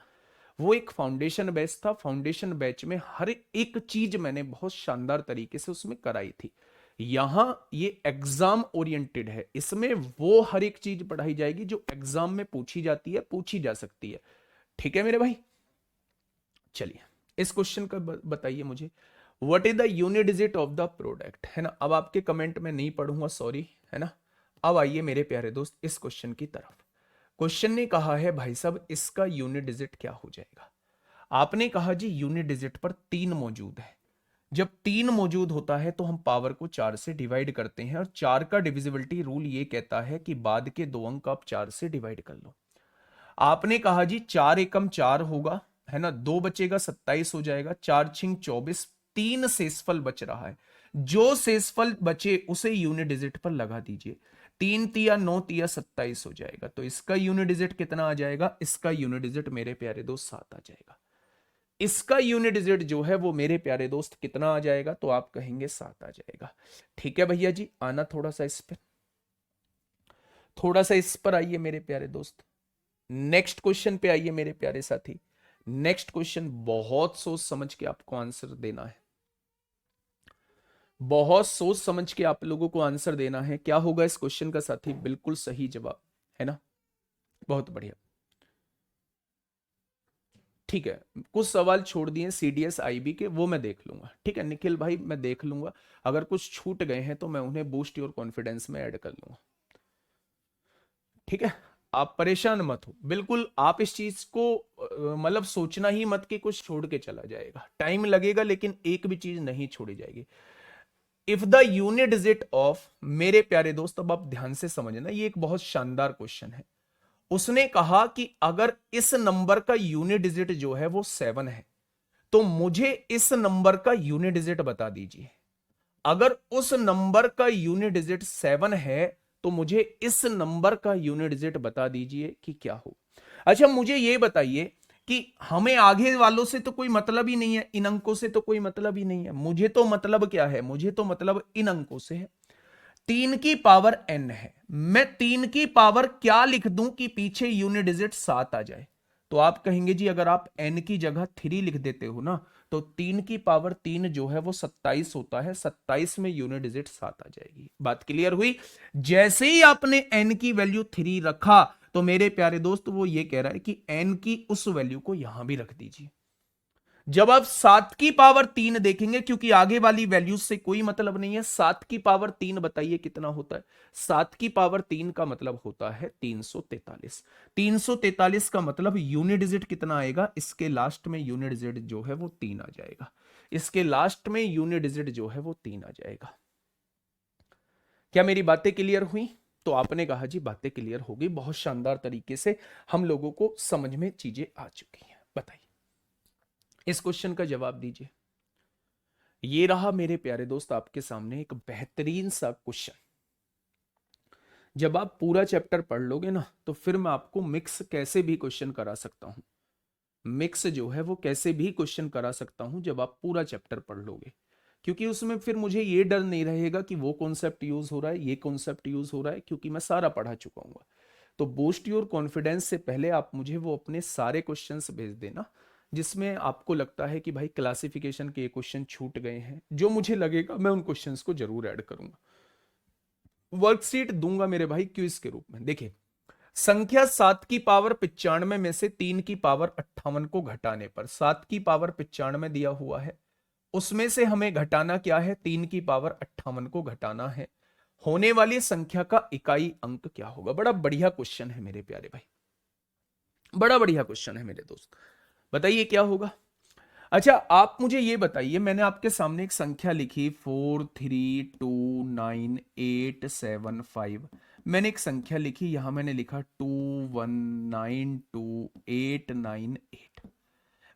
वो एक फाउंडेशन बैच था, फाउंडेशन बैच में हर एक चीज मैंने बहुत शानदार तरीके से उसमें कराई थी। यहां ये एग्जाम ओरिएंटेड है, इसमें वो हर एक चीज पढ़ाई जाएगी जो एग्जाम में पूछी जाती है, पूछी जा सकती है। ठीक है मेरे भाई, चलिए इस क्वेश्चन का बताइए मुझे, what is the unit digit of the product, है ना। अब आपके कमेंट में नहीं पढ़ूंगा, सॉरी, है ना। अब आइए मेरे प्यारे दोस्त इस क्वेश्चन की तरफ। क्वेश्चन ने कहा है भाई साहब इसका यूनिट डिजिट क्या हो जाएगा। आपने कहा जी यूनिट डिजिट पर 3 मौजूद है। जब 3 मौजूद होता है तो हम पावर को 4 से डिवाइड करते हैं, और 4 का डिविजिबिलिटी रूल ये कहता है कि बाद के 2 अंक आप 4 से डिवाइड कर लो। आपने कहा जी 4 एकम 4 होगा, है ना, 2 बचेगा 27 हो जाएगा, 4 छिंग 24, 3 शेषफल बच रहा है। जो शेषफल बचे उसे यूनिट डिजिट पर लगा दीजिए, 3 तिया 9 तिया 27 हो जाएगा। तो इसका यूनिट डिजिट कितना आ जाएगा, इसका यूनिट डिजिट मेरे प्यारे दोस्त 7 आ जाएगा। इसका यूनिट डिजिट जो है वो मेरे प्यारे दोस्त कितना आ जाएगा, तो आप कहेंगे 7 आ जाएगा। ठीक है भैया जी, आना थोड़ा सा इस पर, थोड़ा सा इस पर आइए मेरे प्यारे दोस्त। नेक्स्ट क्वेश्चन पे आइए मेरे प्यारे साथी। नेक्स्ट क्वेश्चन बहुत सोच समझ के आपको आंसर देना है, बहुत सोच समझ के आप लोगों को आंसर देना है। क्या होगा इस क्वेश्चन का साथी, बिल्कुल सही जवाब, है ना, बहुत बढ़िया। ठीक है, कुछ सवाल छोड़ दिए सीडीएस आईबी के, वो मैं देख लूंगा। ठीक है निखिल भाई, मैं देख लूंगा, अगर कुछ छूट गए हैं तो मैं उन्हें बूस्ट योर कॉन्फिडेंस में ऐड कर लूंगा। ठीक है, आप परेशान मत हो, बिल्कुल आप इस चीज को मतलब सोचना ही मत कि कुछ छोड़ के चला जाएगा, टाइम लगेगा लेकिन एक भी चीज नहीं छोड़ी जाएगी। If the unit digit of, मेरे प्यारे दोस्त अब आप ध्यान से समझना, ये एक बहुत शानदार क्वेश्चन है। उसने कहा कि अगर इस नंबर का यूनिट डिजिट जो है वो 7 है, तो मुझे इस नंबर का यूनिट डिजिट बता दीजिए। अगर उस नंबर का यूनिट डिजिट 7 है तो मुझे इस नंबर का यूनिट डिजिट बता दीजिए कि क्या हो। अच्छा मुझे यह बताइए कि हमें आगे वालों से तो कोई मतलब ही नहीं है, इन अंकों से तो कोई मतलब ही नहीं है, मुझे तो मतलब क्या है, मुझे तो मतलब इन अंकों से है। 3 की पावर n है, मैं 3 की पावर क्या लिख दूं कि पीछे यूनिट डिजिट 7 आ जाए। तो आप कहेंगे जी अगर आप n की जगह 3 लिख देते हो ना, तो 3 की पावर 3 जो है वो 27 होता है, 27 में यूनिट डिजिट 7 आ जाएगी। बात क्लियर हुई। जैसे ही आपने n की वैल्यू 3 रखा, तो मेरे प्यारे दोस्त वो ये कह रहा है कि n की उस वैल्यू को यहां भी रख दीजिए। जब आप 7 की पावर 3 देखेंगे, क्योंकि आगे वाली वैल्यूज से कोई मतलब नहीं है, 7 की पावर 3 बताइए कितना होता है। 7 की पावर 3 का मतलब होता है 343। 343 का मतलब यूनिट डिजिट कितना आएगा, इसके लास्ट में यूनिट डिजिट जो है वो 3 आ जाएगा, इसके लास्ट में यूनिट डिजिट जो है वो 3 आ जाएगा। क्या मेरी बातें क्लियर हुई। तो आपने कहा जी बातें क्लियर हो गई, बहुत शानदार तरीके से हम लोगों को समझ में चीजें आ चुकी हैं। बताइए इस क्वेश्चन का जवाब दीजिए। ये रहा मेरे प्यारे दोस्त आपके सामने एक बेहतरीन सा क्वेश्चन, जब आप पूरा चैप्टर पढ़ लोगे ना तो फिर मैं आपको मिक्स कैसे भी क्वेश्चन करा सकता हूं। मिक्स जो है वो कैसे भी क्वेश्चन करा सकता हूं जब आप पूरा चैप्टर पढ़ लोगे, क्योंकि उसमें फिर मुझे ये डर नहीं रहेगा कि वो कॉन्सेप्ट यूज हो रहा है, ये कॉन्सेप्ट यूज हो रहा है, क्योंकि मैं सारा पढ़ा चुका हूँ। तो बूस्ट योर कॉन्फिडेंस से पहले आप मुझे वो अपने सारे क्वेश्चंस भेज देना जिसमें आपको लगता है कि भाई क्लासिफिकेशन के क्वेश्चन छूट गए हैं। जो मुझे लगेगा मैं उन क्वेश्चंस को जरूर ऐड करूंगा, वर्कशीट दूंगा मेरे भाई क्विज के रूप में। देखिए, संख्या 7 की पावर 95 में से 3 की पावर 58 को घटाने पर, 7 की पावर 95 दिया हुआ है, उसमें से हमें घटाना क्या है, 3 की पावर 58 को घटाना है। होने वाली संख्या का इकाई अंक क्या होगा? बड़ा बढ़िया क्वेश्चन है मेरे प्यारे भाई, बड़ा बढ़िया क्वेश्चन है मेरे दोस्त। बताइए क्या होगा। अच्छा, आप मुझे ये बताइए, मैंने आपके सामने एक संख्या लिखी 4329875। मैंने एक संख्या लिखी, यहां मैंने लिखा 2192898।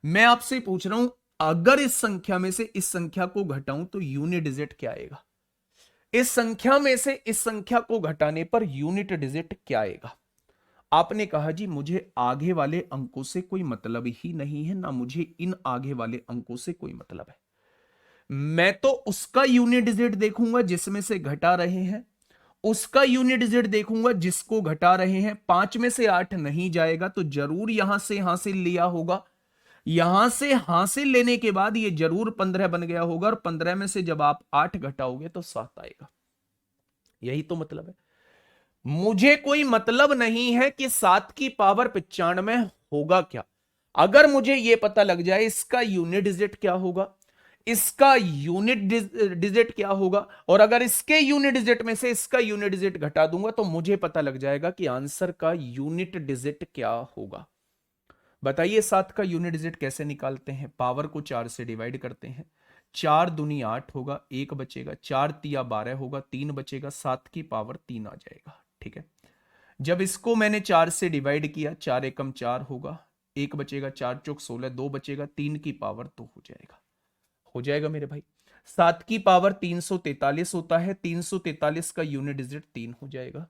मैं आपसे पूछ रहा हूं, अगर इस संख्या में से इस संख्या को घटाऊं तो यूनिट डिजिट क्या आएगा? इस संख्या में से इस संख्या को घटाने पर यूनिट डिजिट क्या आएगा? आपने कहा जी मुझे आगे वाले अंकों से कोई मतलब ही नहीं है, ना मुझे इन आगे वाले अंकों से कोई मतलब है। मैं तो उसका यूनिट डिजिट देखूंगा जिसमें से घटा रहे हैं, उसका यूनिट डिजिट देखूंगा जिसको घटा रहे हैं। 5 में से 8 नहीं जाएगा तो जरूर यहां से हासिल लिया होगा, यहां से हासिल लेने के बाद ये जरूर 15 बन गया होगा, और 15 में से जब आप 8 घटाओगे तो 7 आएगा। यही तो मतलब है। मुझे कोई मतलब नहीं है कि 7 की पावर 95 होगा क्या। अगर मुझे यह पता लग जाए इसका यूनिट डिजिट क्या होगा, इसका यूनिट डिजिट क्या होगा, और अगर इसके यूनिट डिजिट में से इसका यूनिट डिजिट घटा दूंगा तो मुझे पता लग जाएगा कि आंसर का यूनिट डिजिट क्या होगा। बताइए 7 का यूनिट डिजिट कैसे निकालते हैं? पावर को 4 से डिवाइड करते हैं, 4 दूनी 8 होगा, 1 बचेगा, 4 तिया 12 होगा, 3 बचेगा, 7 की पावर 3 आ जाएगा। ठीक है, जब इसको मैंने 4 से डिवाइड किया, 4 एकम 4 होगा, 1 बचेगा, 4 चौक 16, 2 बचेगा, 3 की पावर 2 हो जाएगा। हो जाएगा मेरे भाई। 7 की पावर 343 होता है, 343 का यूनिट डिजिट 3 हो जाएगा।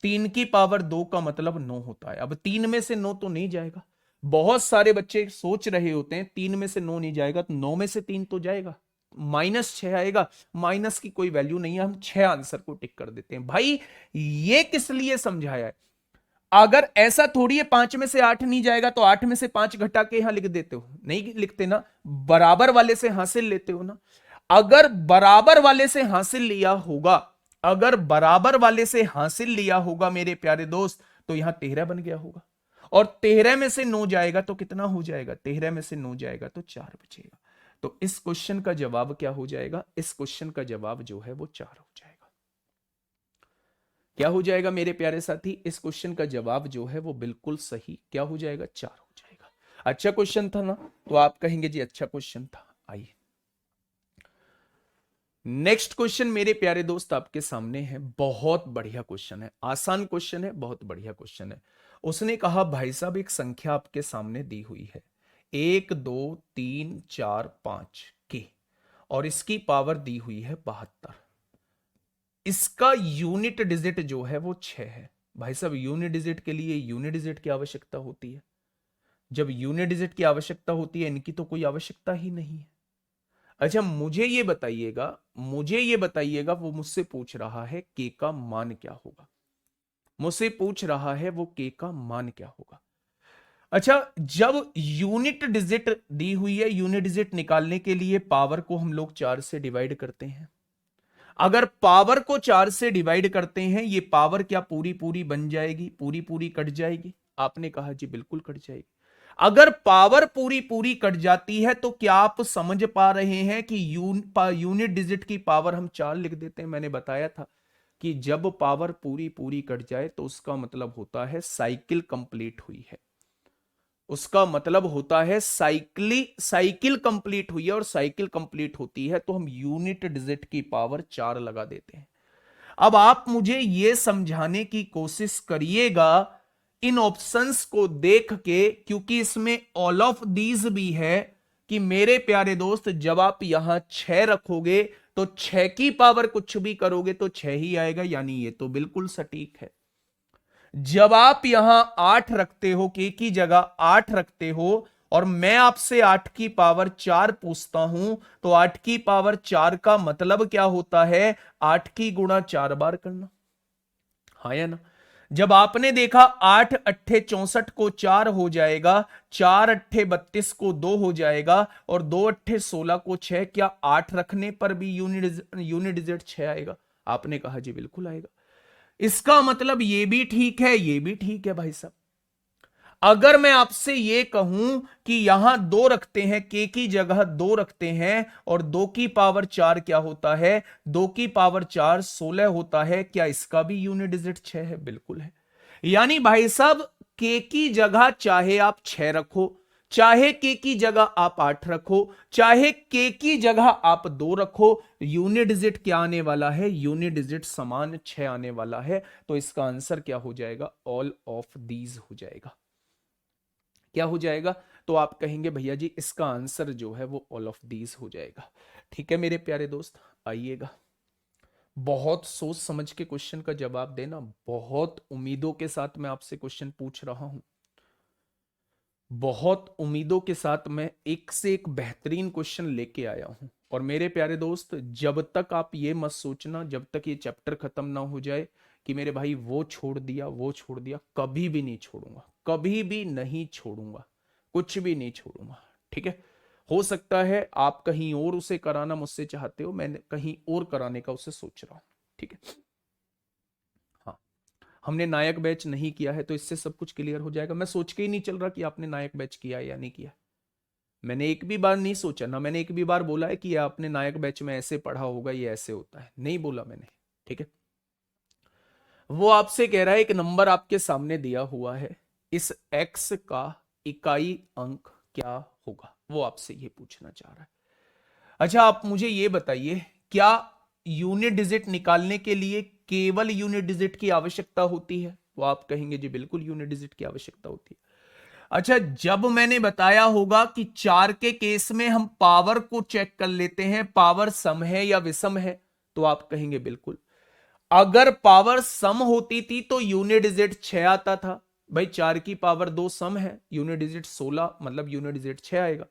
3 की पावर 2 का मतलब 9 होता है। अब 3 में से 9 तो नहीं जाएगा। बहुत सारे बच्चे सोच रहे होते हैं 3 में से 9 नहीं जाएगा, तो 9 में से 3 तो जाएगा, -6 आएगा। माइनस की कोई वैल्यू नहीं है, हम 6 आंसर को टिक कर देते हैं। भाई ये किस लिए समझाया है? अगर ऐसा थोड़ी है 5 में से 8 नहीं जाएगा तो 8 में से 5 घटा के यहां लिख देते हो, नहीं लिखते ना, बराबर वाले से हासिल लेते हो ना। अगर बराबर वाले से हासिल लिया होगा, अगर बराबर वाले से हासिल लिया होगा मेरे प्यारे दोस्त, तो यहां 13 बन गया होगा, और 13 में से 9 जाएगा तो कितना हो जाएगा? 13 में से 9 जाएगा तो 4 बचेगा। तो इस क्वेश्चन का जवाब क्या हो जाएगा? इस क्वेश्चन का जवाब जो है वो 4 हो जाएगा। क्या हो जाएगा मेरे प्यारे साथी? इस क्वेश्चन का जवाब जो है वो बिल्कुल सही क्या हो जाएगा? 4 हो जाएगा। अच्छा क्वेश्चन था ना, तो आप कहेंगे जी अच्छा क्वेश्चन था। आइए नेक्स्ट क्वेश्चन मेरे प्यारे दोस्त आपके सामने है। बहुत बढ़िया क्वेश्चन है, आसान क्वेश्चन है, बहुत बढ़िया क्वेश्चन है। उसने कहा भाई साहब एक संख्या आपके सामने दी हुई है 1 2 3 4 5 की, और इसकी पावर दी हुई है 72। इसका यूनिट डिजिट जो है वो 6 है। भाई साहब यूनिट डिजिट के लिए यूनिट डिजिट की आवश्यकता होती है। जब यूनिट डिजिट की आवश्यकता होती है, इनकी तो कोई आवश्यकता ही नहीं है। अच्छा मुझे ये बताइएगा, वो मुझसे पूछ रहा है के का मान क्या होगा, मुझसे पूछ रहा है वो के का मान क्या होगा। अच्छा, जब यूनिट डिजिट दी हुई है, यूनिट डिजिट निकालने के लिए पावर को हम लोग 4 से डिवाइड करते हैं। अगर पावर को 4 से डिवाइड करते हैं, ये पावर क्या पूरी पूरी बन जाएगी? पूरी पूरी कट जाएगी? आपने कहा जी बिल्कुल कट जाएगी। अगर पावर पूरी पूरी कट जाती है तो क्या आप समझ पा रहे हैं कि यूनिट डिजिट की पावर हम 4 लिख देते हैं? मैंने बताया था कि जब पावर पूरी पूरी कट जाए तो उसका मतलब होता है साइकिल कंप्लीट हुई है, उसका मतलब होता है साइकिल कंप्लीट हुई है, और साइकिल कंप्लीट होती है तो हम यूनिट डिजिट की पावर 4 लगा देते हैं। अब आप मुझे यह समझाने की कोशिश करिएगा इन ऑप्शंस को देख के, क्योंकि इसमें ऑल ऑफ दीज भी है कि मेरे प्यारे दोस्त जब आप यहां 6 रखोगे तो 6 की पावर कुछ भी करोगे तो 6 ही आएगा, यानी ये तो बिल्कुल सटीक है। जब आप यहां 8 रखते हो, के की जगह 8 रखते हो, और मैं आपसे 8 की पावर 4 पूछता हूं, तो 8 की पावर 4 का मतलब क्या होता है? 8 की गुणा 4 बार करना, हाँ या ना? जब आपने देखा 8 अट्ठे 64 को 4 हो जाएगा, 4 अट्ठे 32 को 2 हो जाएगा, और 2 अट्ठे 16 को 6, क्या 8 रखने पर भी यूनिट डिजिट 6 आएगा? आपने कहा जी बिल्कुल आएगा। इसका मतलब ये भी ठीक है, ये भी ठीक है भाई साहब। अगर मैं आपसे ये कहूं कि यहां 2 रखते हैं, के की जगह 2 रखते हैं, और 2 की पावर 4 क्या होता है? 2 की पावर 4 16 होता है, क्या इसका भी यूनिट डिजिट 6 है? बिल्कुल है। यानी भाई साहब के की जगह चाहे आप 6 रखो, चाहे के की जगह आप 8 रखो, चाहे के की जगह आप 2 रखो, यूनिट डिजिट क्या आने वाला है? यूनिट डिजिट समान 6 आने वाला है। तो इसका आंसर क्या हो जाएगा? ऑल ऑफ दीज हो जाएगा। क्या हो जाएगा? तो आप कहेंगे भैया जी इसका आंसर जो है वो ऑल ऑफ दीज हो जाएगा। ठीक है मेरे प्यारे दोस्त, आइएगा। बहुत सोच समझ के क्वेश्चन का जवाब देना, बहुत उम्मीदों के साथ मैं आपसे क्वेश्चन पूछ रहा हूं, बहुत उम्मीदों के साथ मैं एक से एक बेहतरीन क्वेश्चन लेके आया हूं। और मेरे प्यारे दोस्त, जब तक आप ये मत सोचना, जब तक ये चैप्टर खत्म ना हो जाए कि मेरे भाई वो छोड़ दिया वो छोड़ दिया, कभी भी नहीं छोड़ूंगा, कभी भी नहीं छोड़ूंगा, कुछ भी नहीं छोड़ूंगा। ठीक है? हो सकता है आप कहीं और उसे कराना मुझसे चाहते हो, मैं कहीं और कराने का उसे सोच रहा हूं। ठीक है? हाँ, हमने नायक बैच नहीं किया है तो इससे सब कुछ क्लियर हो जाएगा। मैं सोच के ही नहीं चल रहा कि आपने नायक बैच किया है या नहीं किया। मैंने एक भी बार नहीं सोचा ना, मैंने एक भी बार बोला है कि आपने नायक बैच में ऐसे पढ़ा होगा, ये ऐसे होता है, नहीं बोला मैंने। ठीक है? वो आपसे कह रहा है एक नंबर आपके सामने दिया हुआ है, इस एक्स का इकाई अंक क्या होगा, वो आपसे ये पूछना चाह रहा है। अच्छा, आप मुझे ये बताइए, क्या यूनिट डिजिट निकालने के लिए केवल यूनिट डिजिट की आवश्यकता होती है? वो आप कहेंगे जी बिल्कुल यूनिट डिजिट की आवश्यकता होती है। अच्छा, जब मैंने बताया होगा कि 4 के केस में हम पावर को चेक कर लेते हैं, पावर सम है या विषम है, तो आप कहेंगे बिल्कुल। अगर पावर सम होती थी तो यूनिट डिजिट 6 आता था। भाई 4 की पावर 2 सम है, यूनिट डिजिट 16, मतलब यूनिट डिजिट 6 आएगा।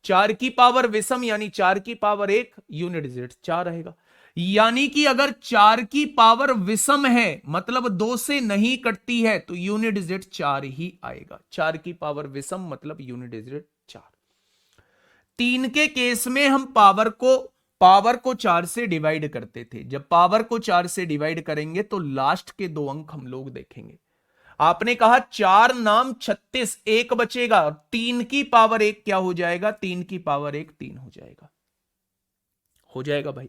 4 की पावर विषम यानी 4 की पावर 1, यूनिट डिजिट 4 रहेगा। यानी कि अगर 4 की पावर विषम है, मतलब 2 से नहीं कटती है, तो यूनिट डिजिट 4 ही आएगा। 4 की पावर विषम मतलब यूनिट डिजिट 4। 3 के केस में हम पावर को 4 से डिवाइड करते थे। जब पावर को 4 से डिवाइड करेंगे तो लास्ट के 2 अंक हम लोग देखेंगे। आपने कहा 4 नाम 36, एक बचेगा, 3 की पावर 1 क्या हो जाएगा? 3 की पावर 1 3 हो जाएगा। हो जाएगा भाई।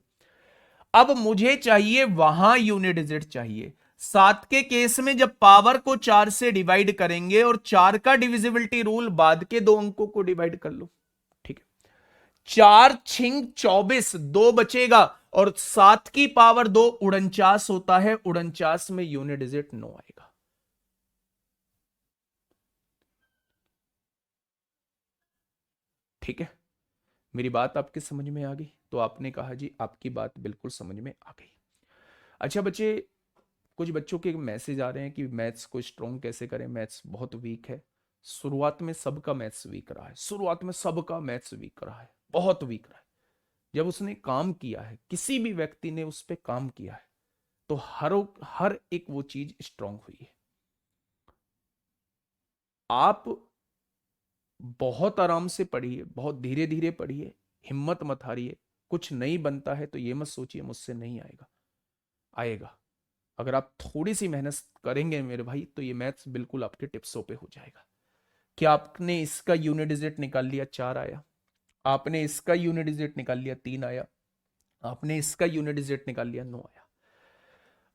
अब मुझे चाहिए वहां यूनिट डिजिट चाहिए। 7 के केस में जब पावर को 4 से डिवाइड करेंगे, और 4 का डिविजिबिलिटी रूल, बाद के 2 अंकों को डिवाइड कर लो। ठीक है? 4 छिंग 24, 2 बचेगा, और 7 की पावर 2 49 होता है, 49 में यूनिट डिजिट 9 आएगा। ठीक है? मेरी बात आपके समझ में आ गई? तो आपने कहा जी आपकी बात बिल्कुल समझ में आ गई। अच्छा बच्चे, कुछ बच्चों के मैसेज आ रहे हैं कि मैथ्स को स्ट्रॉन्ग कैसे करें, मैथ्स बहुत वीक है। शुरुआत में सबका मैथ्स वीक रहा है, शुरुआत में सबका मैथ्स वीक रहा है, बहुत वीक रहा है। जब उसने काम किया है, किसी भी व्यक्ति ने उस पर काम किया है, तो हर एक वो चीज स्ट्रांग हुई है। आप बहुत आराम से पढ़िए, बहुत धीरे धीरे पढ़िए, हिम्मत मत हारिए। कुछ नहीं बनता है तो ये मत सोचिए मुझसे नहीं आएगा, आएगा। अगर आप थोड़ी सी मेहनत करेंगे मेरे भाई, तो ये मैथ्स बिल्कुल आपके टिप्सों पे हो जाएगा। क्या आपने इसका यूनिट डिजिट निकाल लिया? 4 आया। आपने इसका यूनिट डिजिट निकाल लिया, 3 आया। आपने इसका यूनिट डिजिट निकाल लिया, 9 आया।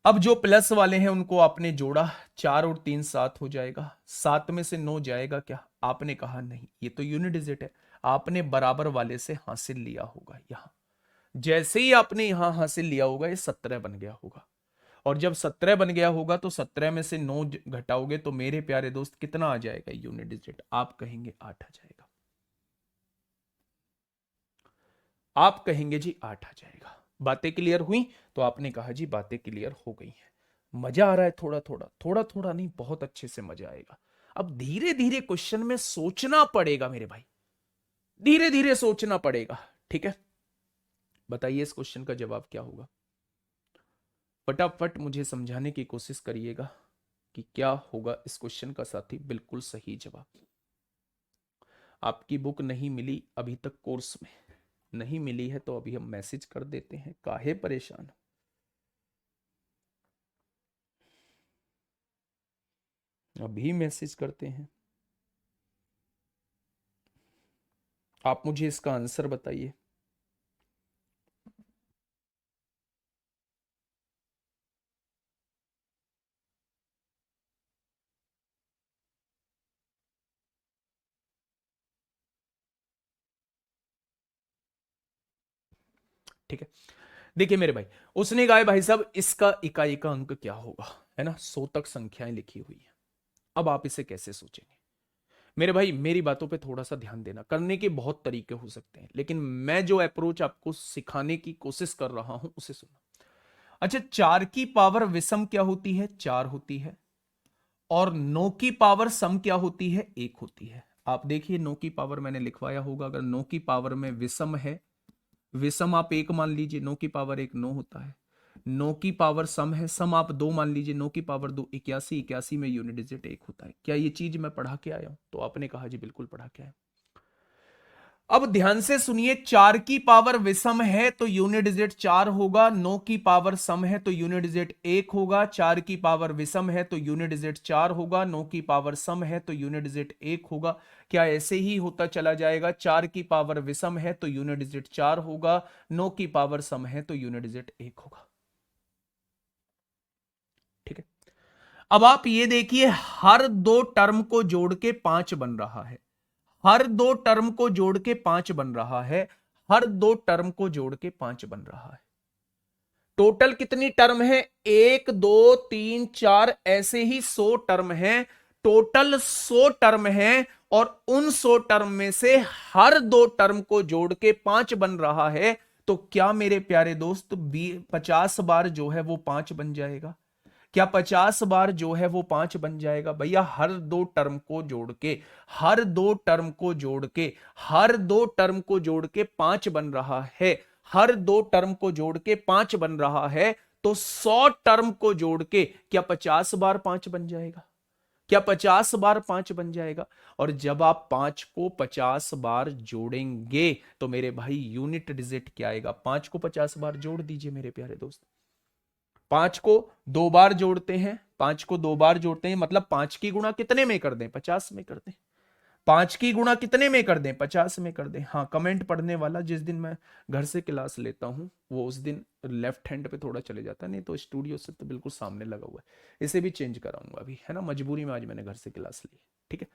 अब जो प्लस वाले हैं उनको आपने जोड़ा, 4 और 3 7 हो जाएगा। 7 में से 9 जाएगा क्या? आपने कहा नहीं, ये तो यूनिट डिजिट है। आपने बराबर वाले से हासिल लिया होगा। यहां जैसे ही आपने यहां हासिल लिया होगा, ये 17 बन गया होगा। और जब 17 बन गया होगा तो 17 में से 9 घटाओगे तो मेरे प्यारे दोस्त कितना आ जाएगा यूनिट डिजिट? आप कहेंगे 8 आ जाएगा। आप कहेंगे जी 8 आ जाएगा। बातें क्लियर हुई? तो आपने कहा जी बातें क्लियर हो गई हैं। मजा आ रहा है? थोड़ा थोड़ा, थोड़ा थोड़ा नहीं, बहुत अच्छे से मजा आएगा। अब धीरे धीरे क्वेश्चन में सोचना पड़ेगा मेरे भाई, धीरे धीरे सोचना पड़ेगा। ठीक है, बताइए इस क्वेश्चन का जवाब क्या होगा? फटाफट मुझे समझाने की कोशिश करिएगा कि क्या होगा इस क्वेश्चन का साथी बिल्कुल सही जवाब। आपकी बुक नहीं मिली अभी तक, कोर्स में नहीं मिली है तो अभी हम मैसेज कर देते हैं, काहे परेशान? अभी मैसेज करते हैं। आप मुझे इसका आंसर बताइए। ठीक है, देखिए मेरे भाई, उसने कहा भाई साहब इसका इकाई का अंक क्या होगा, है ना, 100 तक संख्याएं लिखी हुई है। अब आप इसे कैसे सोचेंगे? मेरे भाई मेरी बातों पे थोड़ा सा ध्यान देना, करने के बहुत तरीके हो सकते हैं, लेकिन मैं जो अप्रोच आपको सिखाने की कोशिश कर रहा हूं उसे सुनो। अच्छा, 4 की पावर विषम क्या होती है? 4 होती है। और 9 की पावर सम क्या होती है? 1 होती है। आप देखिए 9 की पावर मैंने लिखवाया होगा, अगर 9 की पावर में विषम है, विषम आप 1 मान लीजिए, 9 की पावर 1 9 होता है। 9 की पावर सम है, सम आप 2 मान लीजिए, 9 की पावर 2 81, 81 में यूनिट डिजिट 1 होता है। क्या ये चीज मैं पढ़ा के आया हूं? तो आपने कहा जी बिल्कुल पढ़ा के आया। अब ध्यान से सुनिए, 4 की पावर विषम है तो यूनिट डिजिट 4 होगा, 9 की पावर सम है तो यूनिट डिजिट 1 होगा, 4 की पावर विषम है तो यूनिट डिजिट 4 होगा, 9 की पावर सम है तो यूनिट डिजिट 1 होगा। क्या ऐसे ही होता चला जाएगा? 4 की पावर विषम है तो यूनिट डिजिट 4 होगा, 9 की पावर सम है तो यूनिट डिजिट 1 होगा। ठीक है, अब आप ये देखिए, हर दो टर्म को जोड़ के 5 बन रहा है, हर दो टर्म को जोड़ के 5 बन रहा है, हर दो टर्म को जोड़ के 5 बन रहा है। टोटल कितनी टर्म है? 1 2 3 4, ऐसे ही 100 टर्म है। टोटल 100 टर्म है, और उन 100 टर्म में से हर दो टर्म को जोड़ के 5 बन रहा है। तो क्या मेरे प्यारे दोस्त 50 बार जो है वो 5 बन जाएगा? क्या 50 बार जो है वो 5 बन जाएगा? भैया हर दो टर्म को जोड़ के, हर दो टर्म को जोड़ के, हर दो टर्म को जोड़ के 5 बन रहा है, हर दो टर्म को जोड़ के 5 बन रहा है। तो 100 टर्म को जोड़ के क्या 50 बार 5 बन जाएगा? क्या 50 बार 5 बन जाएगा? और जब आप 5 को 50 बार जोड़ेंगे तो मेरे भाई यूनिट डिजिट क्या आएगा? 5 को 50 बार जोड़ दीजिए मेरे प्यारे दोस्त। 5 को 2 बार जोड़ते हैं, 5 को 2 बार जोड़ते हैं, मतलब 5 की गुणा कितने में कर दें? 50 में कर दें। 5 की गुणा कितने में कर दें? 50 में कर दें। हाँ, कमेंट पढ़ने वाला जिस दिन मैं घर से क्लास लेता हूं वो उस दिन लेफ्ट हैंड पे थोड़ा चले जाता है, नहीं तो स्टूडियो से तो बिल्कुल सामने लगा हुआ है। इसे भी चेंज कराऊंगा अभी, है ना, मजबूरी में आज मैंने घर से क्लास ली। ठीक है,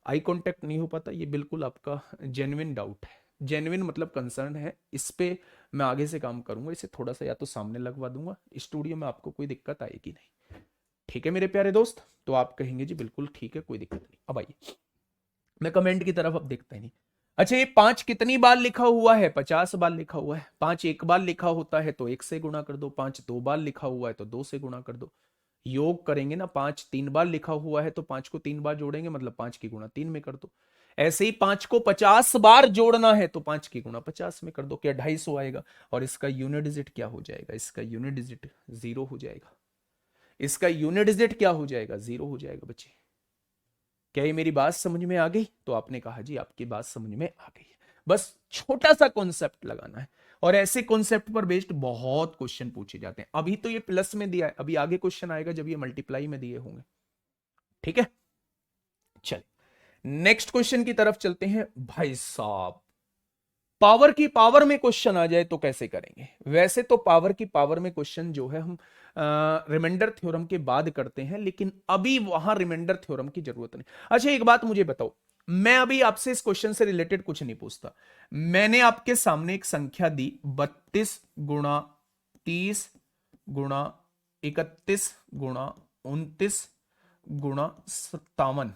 आई कांटेक्ट नहीं हो पाता, ये बिल्कुल आपका जेन्युइन डाउट है, जेन्युइन मतलब कंसर्न है। इस पे मैं आगे से काम करूंगा, इसे थोड़ा सा या तो सामने लगवा दूंगा, स्टूडियो में आपको कोई दिक्कत आएगी नहीं। ठीक है मेरे प्यारे दोस्त, तो आप कहेंगे जी बिल्कुल ठीक है, कोई दिक्कत नहीं। अब आइए, मैं कमेंट की तरफ अब देखते ही नहीं। अच्छा, ये 5 कितनी बार लिखा हुआ है? 50 बार लिखा हुआ है। 5 एक बार लिखा होता है तो 1 से गुणा कर दो, 5 2 बार लिखा हुआ है तो 2 से गुणा कर दो। योग करेंगे ना, 5 3 बार लिखा हुआ है तो 5 को 3 बार जोड़ेंगे, मतलब 5 की गुणा 3 में कर दो। ऐसे ही 5 को 50 बार जोड़ना है तो 5 की गुणा 50 में कर दो, क्या 250 आएगा? और इसका यूनिट डिजिट क्या हो जाएगा? इसका यूनिट डिजिट 0 हो जाएगा। इसका यूनिट डिजिट क्या हो जाएगा? 0 हो जाएगा बच्चे। क्या ये मेरी बात समझ में आ गई? तो आपने कहा जी आपकी बात समझ में आ गई है। बस छोटा सा कॉन्सेप्ट लगाना है, और ऐसे कॉन्सेप्ट पर बेस्ड बहुत क्वेश्चन पूछे जाते हैं। अभी तो ये प्लस में दिया है, अभी आगे क्वेश्चन आएगा जब ये मल्टीप्लाई में दिए होंगे। ठीक है, चलिए नेक्स्ट क्वेश्चन की तरफ चलते हैं। भाई साहब, पावर की पावर में क्वेश्चन आ जाए तो कैसे करेंगे? वैसे तो पावर की पावर में क्वेश्चन जो है हम रिमाइंडर थ्योरम के बाद करते हैं, लेकिन अभी वहां रिमाइंडर थ्योरम की जरूरत नहीं। अच्छा एक बात मुझे बताओ, मैं अभी आपसे इस क्वेश्चन से रिलेटेड कुछ नहीं पूछता। मैंने आपके सामने एक संख्या दी 32 गुणा 30 गुणा 31 गुणा 29 गुणा 57,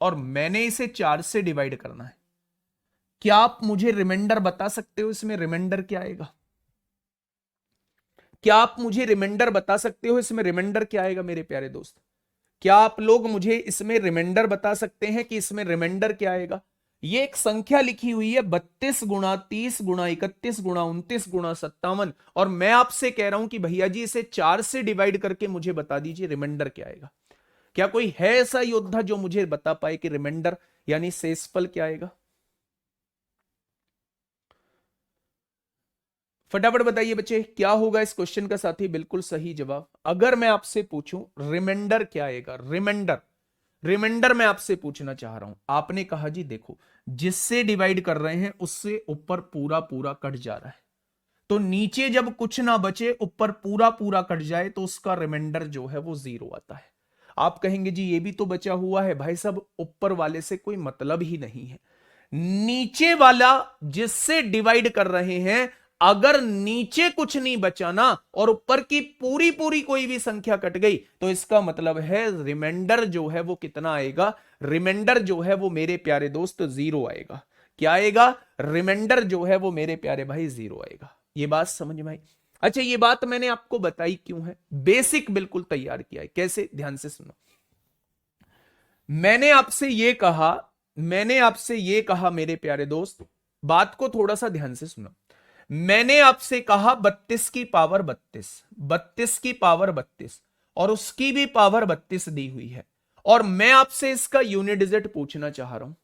और मैंने इसे 4 से डिवाइड करना है। क्या आप मुझे रिमाइंडर बता सकते हो इसमें रिमाइंडर क्या आएगा? क्या आप मुझे रिमाइंडर बता सकते हो इसमें रिमाइंडर क्या आएगा मेरे प्यारे दोस्त? क्या आप लोग मुझे इसमें रिमाइंडर बता सकते हैं कि इसमें रिमाइंडर क्या आएगा? ये एक संख्या लिखी हुई है 32 गुणा 30 गुणा 31 गुणा 29 गुणा 57, और मैं आपसे कह रहा हूं कि भैया जी इसे 4 से डिवाइड करके मुझे बता दीजिए रिमाइंडर क्या आएगा। क्या कोई है ऐसा योद्धा जो मुझे बता पाए कि रिमाइंडर यानी शेषफल क्या आएगा? फटाफट बताइए बच्चे, क्या होगा इस क्वेश्चन का साथी बिल्कुल सही जवाब। अगर मैं आपसे पूछूं रिमाइंडर क्या आएगा, रिमाइंडर, रिमाइंडर मैं आपसे पूछना चाह रहा हूं। आपने कहा जी देखो, जिससे डिवाइड कर रहे हैं उससे ऊपर पूरा पूरा कट जा रहा है, तो नीचे जब कुछ ना बचे ऊपर पूरा पूरा कट जाए तो उसका रिमाइंडर जो है वो 0 आता है। आप कहेंगे जी ये भी तो बचा हुआ है। भाई साहब ऊपर वाले से कोई मतलब ही नहीं है, नीचे वाला जिससे डिवाइड कर रहे हैं, अगर नीचे कुछ नहीं बचा ना और ऊपर की पूरी पूरी कोई भी संख्या कट गई तो इसका मतलब है रिमाइंडर जो है वो कितना आएगा? रिमाइंडर जो है वो मेरे प्यारे दोस्त 0 आएगा। क्या आएगा? रिमाइंडर जो है वो मेरे प्यारे भाई 0 आएगा। ये बात समझ में आई? अच्छा, ये बात मैंने आपको बताई क्यों है? बेसिक बिल्कुल तैयार किया है। कैसे? ध्यान से सुनो। मैंने आपसे ये कहा, मैंने आपसे ये कहा मेरे प्यारे दोस्त, बात को थोड़ा सा ध्यान से सुनो। मैंने आपसे कहा 32 की पावर 32, 32 की पावर 32, और उसकी भी पावर 32 दी हुई है, और मैं आपसे इसका यूनिट डिजिट पूछना चाह रहा हूं।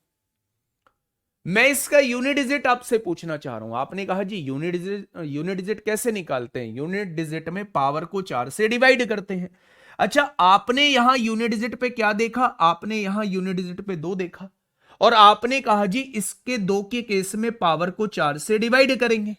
मैं इसका यूनिट डिजिट आपसे पूछना चाह रहा हूं। आपने कहा जी यूनिट डिजिट कैसे निकालते हैं? यूनिट डिजिट में पावर को 4 से डिवाइड करते हैं। अच्छा, आपने यहां यूनिट डिजिट पे क्या देखा? आपने यहां यूनिट डिजिट पे 2 देखा, और आपने कहा जी इसके 2 के केस में पावर को 4 से डिवाइड करेंगे।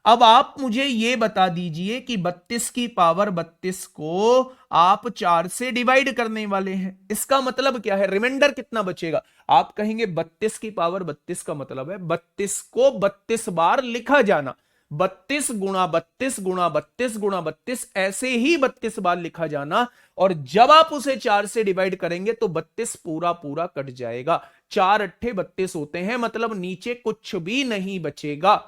अब आप मुझे यह बता दीजिए कि 32 की पावर 32 को आप 4 से डिवाइड करने वाले हैं, इसका मतलब क्या है? रिमाइंडर कितना बचेगा? आप कहेंगे 32 की पावर 32 का मतलब है 32 को 32 बार लिखा जाना, 32 गुणा 32 गुणा 32 गुणा 32, ऐसे ही 32 बार लिखा जाना, और जब आप उसे 4 से डिवाइड करेंगे तो 32 पूरा पूरा कट जाएगा। 4 अट्ठे 32 होते हैं, मतलब नीचे कुछ भी नहीं बचेगा।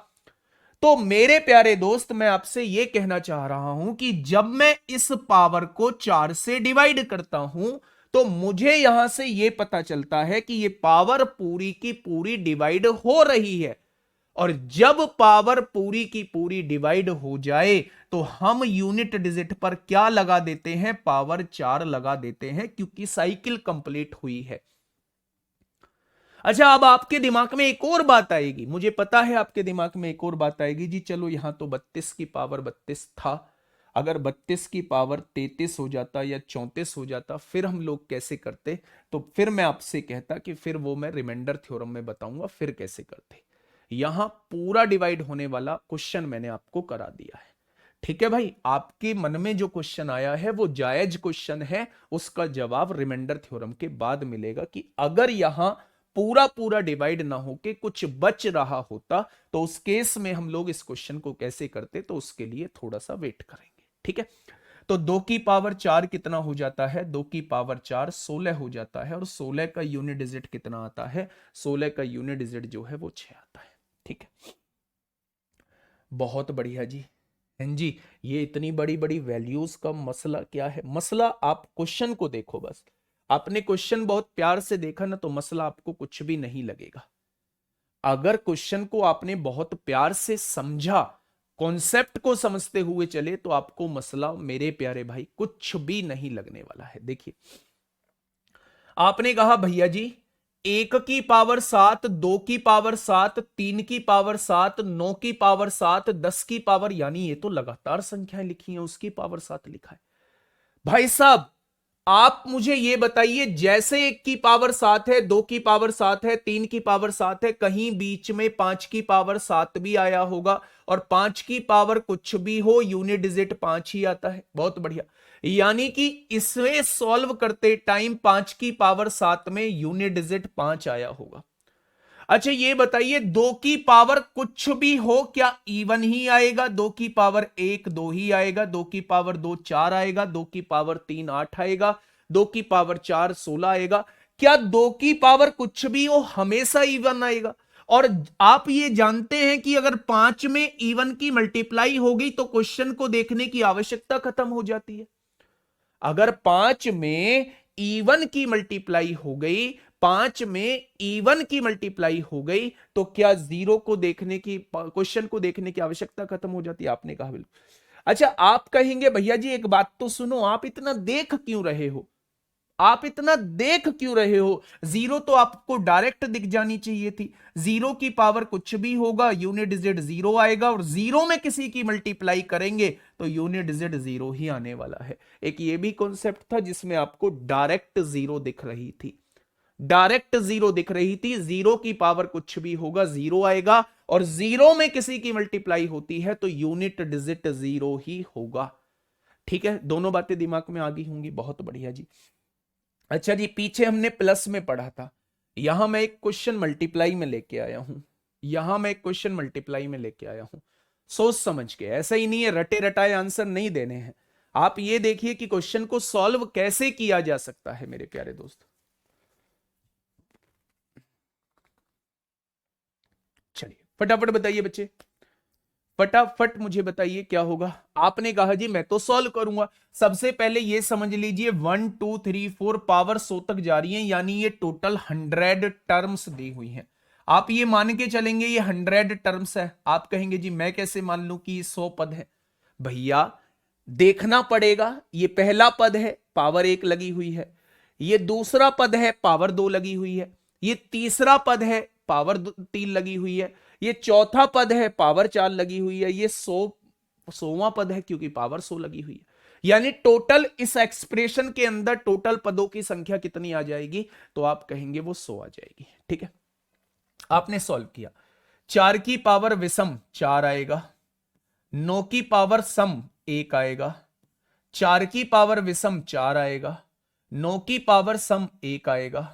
तो मेरे प्यारे दोस्त मैं आपसे यह कहना चाह रहा हूं कि जब मैं इस पावर को 4 से डिवाइड करता हूं तो मुझे यहां से यह पता चलता है कि यह पावर पूरी की पूरी डिवाइड हो रही है, और जब पावर पूरी की पूरी डिवाइड हो जाए तो हम यूनिट डिजिट पर क्या लगा देते हैं? पावर 4 लगा देते हैं, क्योंकि साइकिल कंप्लीट हुई है। अच्छा, अब आपके दिमाग में एक और बात आएगी, मुझे पता है आपके दिमाग में एक और बात आएगी जी, चलो यहां तो 32 की पावर 32 था, अगर 32 की पावर 33 हो जाता या 34 हो जाता फिर हम लोग कैसे करते? तो फिर मैं आपसे कहता कि फिर वो मैं रिमाइंडर थ्योरम में बताऊंगा फिर कैसे करते। यहां पूरा डिवाइड होने वाला क्वेश्चन मैंने आपको करा दिया है। ठीक है भाई, आपके मन में जो क्वेश्चन आया है वो जायज क्वेश्चन है, उसका जवाब रिमाइंडर थ्योरम के बाद मिलेगा कि अगर यहां पूरा पूरा डिवाइड ना होके कुछ बच रहा होता तो उस केस में हम लोग इस क्वेश्चन को कैसे करते, तो उसके लिए थोड़ा सा वेट करेंगे। ठीक है, तो 2 की पावर 4 कितना हो जाता है? 2 की पावर 4 16 हो जाता है, और 16 का यूनिट डिजिट कितना आता है? 16 का यूनिट डिजिट जो है वो 6 आता है। ठीक है, बहुत बढ़िया जी। हैं जी, ये इतनी बड़ी बड़ी वैल्यूज का मसला क्या है? मसला आप क्वेश्चन को देखो बस, आपने क्वेश्चन बहुत प्यार से देखा ना तो मसला आपको कुछ भी नहीं लगेगा। अगर क्वेश्चन को आपने बहुत प्यार से समझा, कॉन्सेप्ट को समझते हुए चले, तो आपको मसला मेरे प्यारे भाई कुछ भी नहीं लगने वाला है। देखिए, आपने कहा भैया जी 1 की पावर 7, 2 की पावर 7, 3 की पावर 7, 9 की पावर 7, 10 की पावर, यानी ये तो लगातार संख्याएं लिखी हैं, उसकी पावर 7 लिखा है। भाई साहब आप मुझे यह बताइए, जैसे 1 की पावर 7 है, 2 की पावर 7 है, 3 की पावर 7 है, कहीं बीच में 5 की पावर 7 भी आया होगा, और 5 की पावर कुछ भी हो यूनिट डिजिट 5 ही आता है। बहुत बढ़िया, यानी कि इसमें सॉल्व करते टाइम 5 की पावर 7 में यूनिट डिजिट 5 आया होगा। अच्छा, ये बताइए 2 की पावर कुछ भी हो, क्या इवन ही आएगा? 2 की पावर 1 2 ही आएगा, 2 की पावर 2 4 आएगा, 2 की पावर 3 8 आएगा, 2 की पावर 4 16 आएगा। क्या 2 की पावर कुछ भी हो हमेशा इवन आएगा? और आप ये जानते हैं कि अगर 5 में इवन की मल्टीप्लाई हो गई तो क्वेश्चन को देखने की आवश्यकता खत्म हो जाती है। अगर 5 में इवन की मल्टीप्लाई हो गई, 5 में इवन की मल्टीप्लाई हो गई तो क्या जीरो को देखने की, क्वेश्चन को देखने की आवश्यकता खत्म हो जाती है? आपने कहा बिल्कुल। अच्छा, आप कहेंगे भैया जी एक बात तो सुनो, आप इतना देख क्यों रहे हो? आप इतना देख क्यों रहे हो? जीरो तो आपको डायरेक्ट दिख जानी चाहिए थी। जीरो की पावर कुछ भी होगा, यूनिट डिजिट जीरो आएगा, और जीरो में किसी की मल्टीप्लाई करेंगे तो यूनिट डिजिट जीरो ही आने वाला है। एक ये भी कॉन्सेप्ट था जिसमें आपको डायरेक्ट जीरो दिख रही थी, डायरेक्ट जीरो दिख रही थी। जीरो की पावर कुछ भी होगा, जीरो आएगा, और जीरो में किसी की मल्टीप्लाई होती है तो यूनिट डिजिट जीरो ही होगा। ठीक है, दोनों बातें दिमाग में आ गई होंगी, बहुत बढ़िया जी। अच्छा जी, पीछे हमने प्लस में पढ़ा था, यहां मैं एक क्वेश्चन मल्टीप्लाई में लेके आया हूं, यहां मैं एक क्वेश्चन मल्टीप्लाई में लेके आया हूं। सोच समझ के, ऐसा ही नहीं है रटे रटाए आंसर नहीं देने हैं। आप ये देखिए कि क्वेश्चन को सॉल्व कैसे किया जा सकता है मेरे प्यारे दोस्त। चलिए फटाफट बताइए बच्चे, फटाफट मुझे बताइए क्या होगा। आपने कहा जी मैं तो सॉल्व करूंगा। सबसे पहले ये समझ लीजिए 1 2 3 4 पावर 100 तक जा रही है, यानी ये टोटल 100 टर्म्स दी हुई हैं। आप ये मान के चलेंगे ये 100 टर्म्स है। आप कहेंगे जी मैं कैसे मान लूं कि ये 100 पद है? भैया देखना पड़ेगा, ये पहला पद है पावर 1 लगी हुई है, ये दूसरा पद है पावर 2 लगी हुई है, ये तीसरा पद है पावर 3 लगी हुई है, ये चौथा पद है पावर 4 लगी हुई है, ये 100वां पद है क्योंकि पावर 100 लगी हुई है। यानी टोटल इस एक्सप्रेशन के अंदर टोटल पदों की संख्या कितनी आ जाएगी? तो आप कहेंगे वो 100 आ जाएगी। ठीक है, आपने सॉल्व किया। 4 की पावर विषम 4 आएगा, 9 की पावर सम 1 आएगा, 4 की पावर विषम 4 आएगा, 9 की पावर सम 1 आएगा,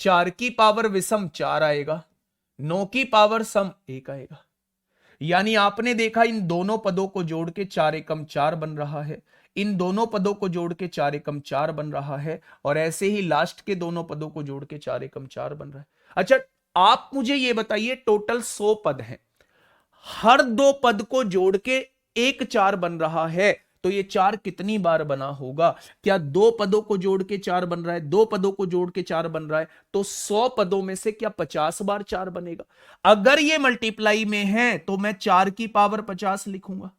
4 की पावर विषम 4 आएगा, 9 की पावर सम 1 आएगा। यानी आपने देखा इन दोनों पदों को जोड़ के 4 एकम 4 बन रहा है, इन दोनों पदों को जोड़ के 4 एकम 4 बन रहा है, और ऐसे ही लास्ट के दोनों पदों को जोड़ के 4 एकम 4 बन रहा है। अच्छा, आप मुझे यह बताइए टोटल 100 पद हैं, हर दो पद को जोड़ के एक 4 बन रहा है, तो ये 4 कितनी बार बना होगा? क्या दो पदों को जोड़ के 4 बन रहा है, दो पदों को जोड़ के 4 बन रहा है, तो 100 पदों में से क्या 50 बार 4 बनेगा? अगर ये मल्टीप्लाई में है तो मैं 4 की पावर 50 लिखूंगा,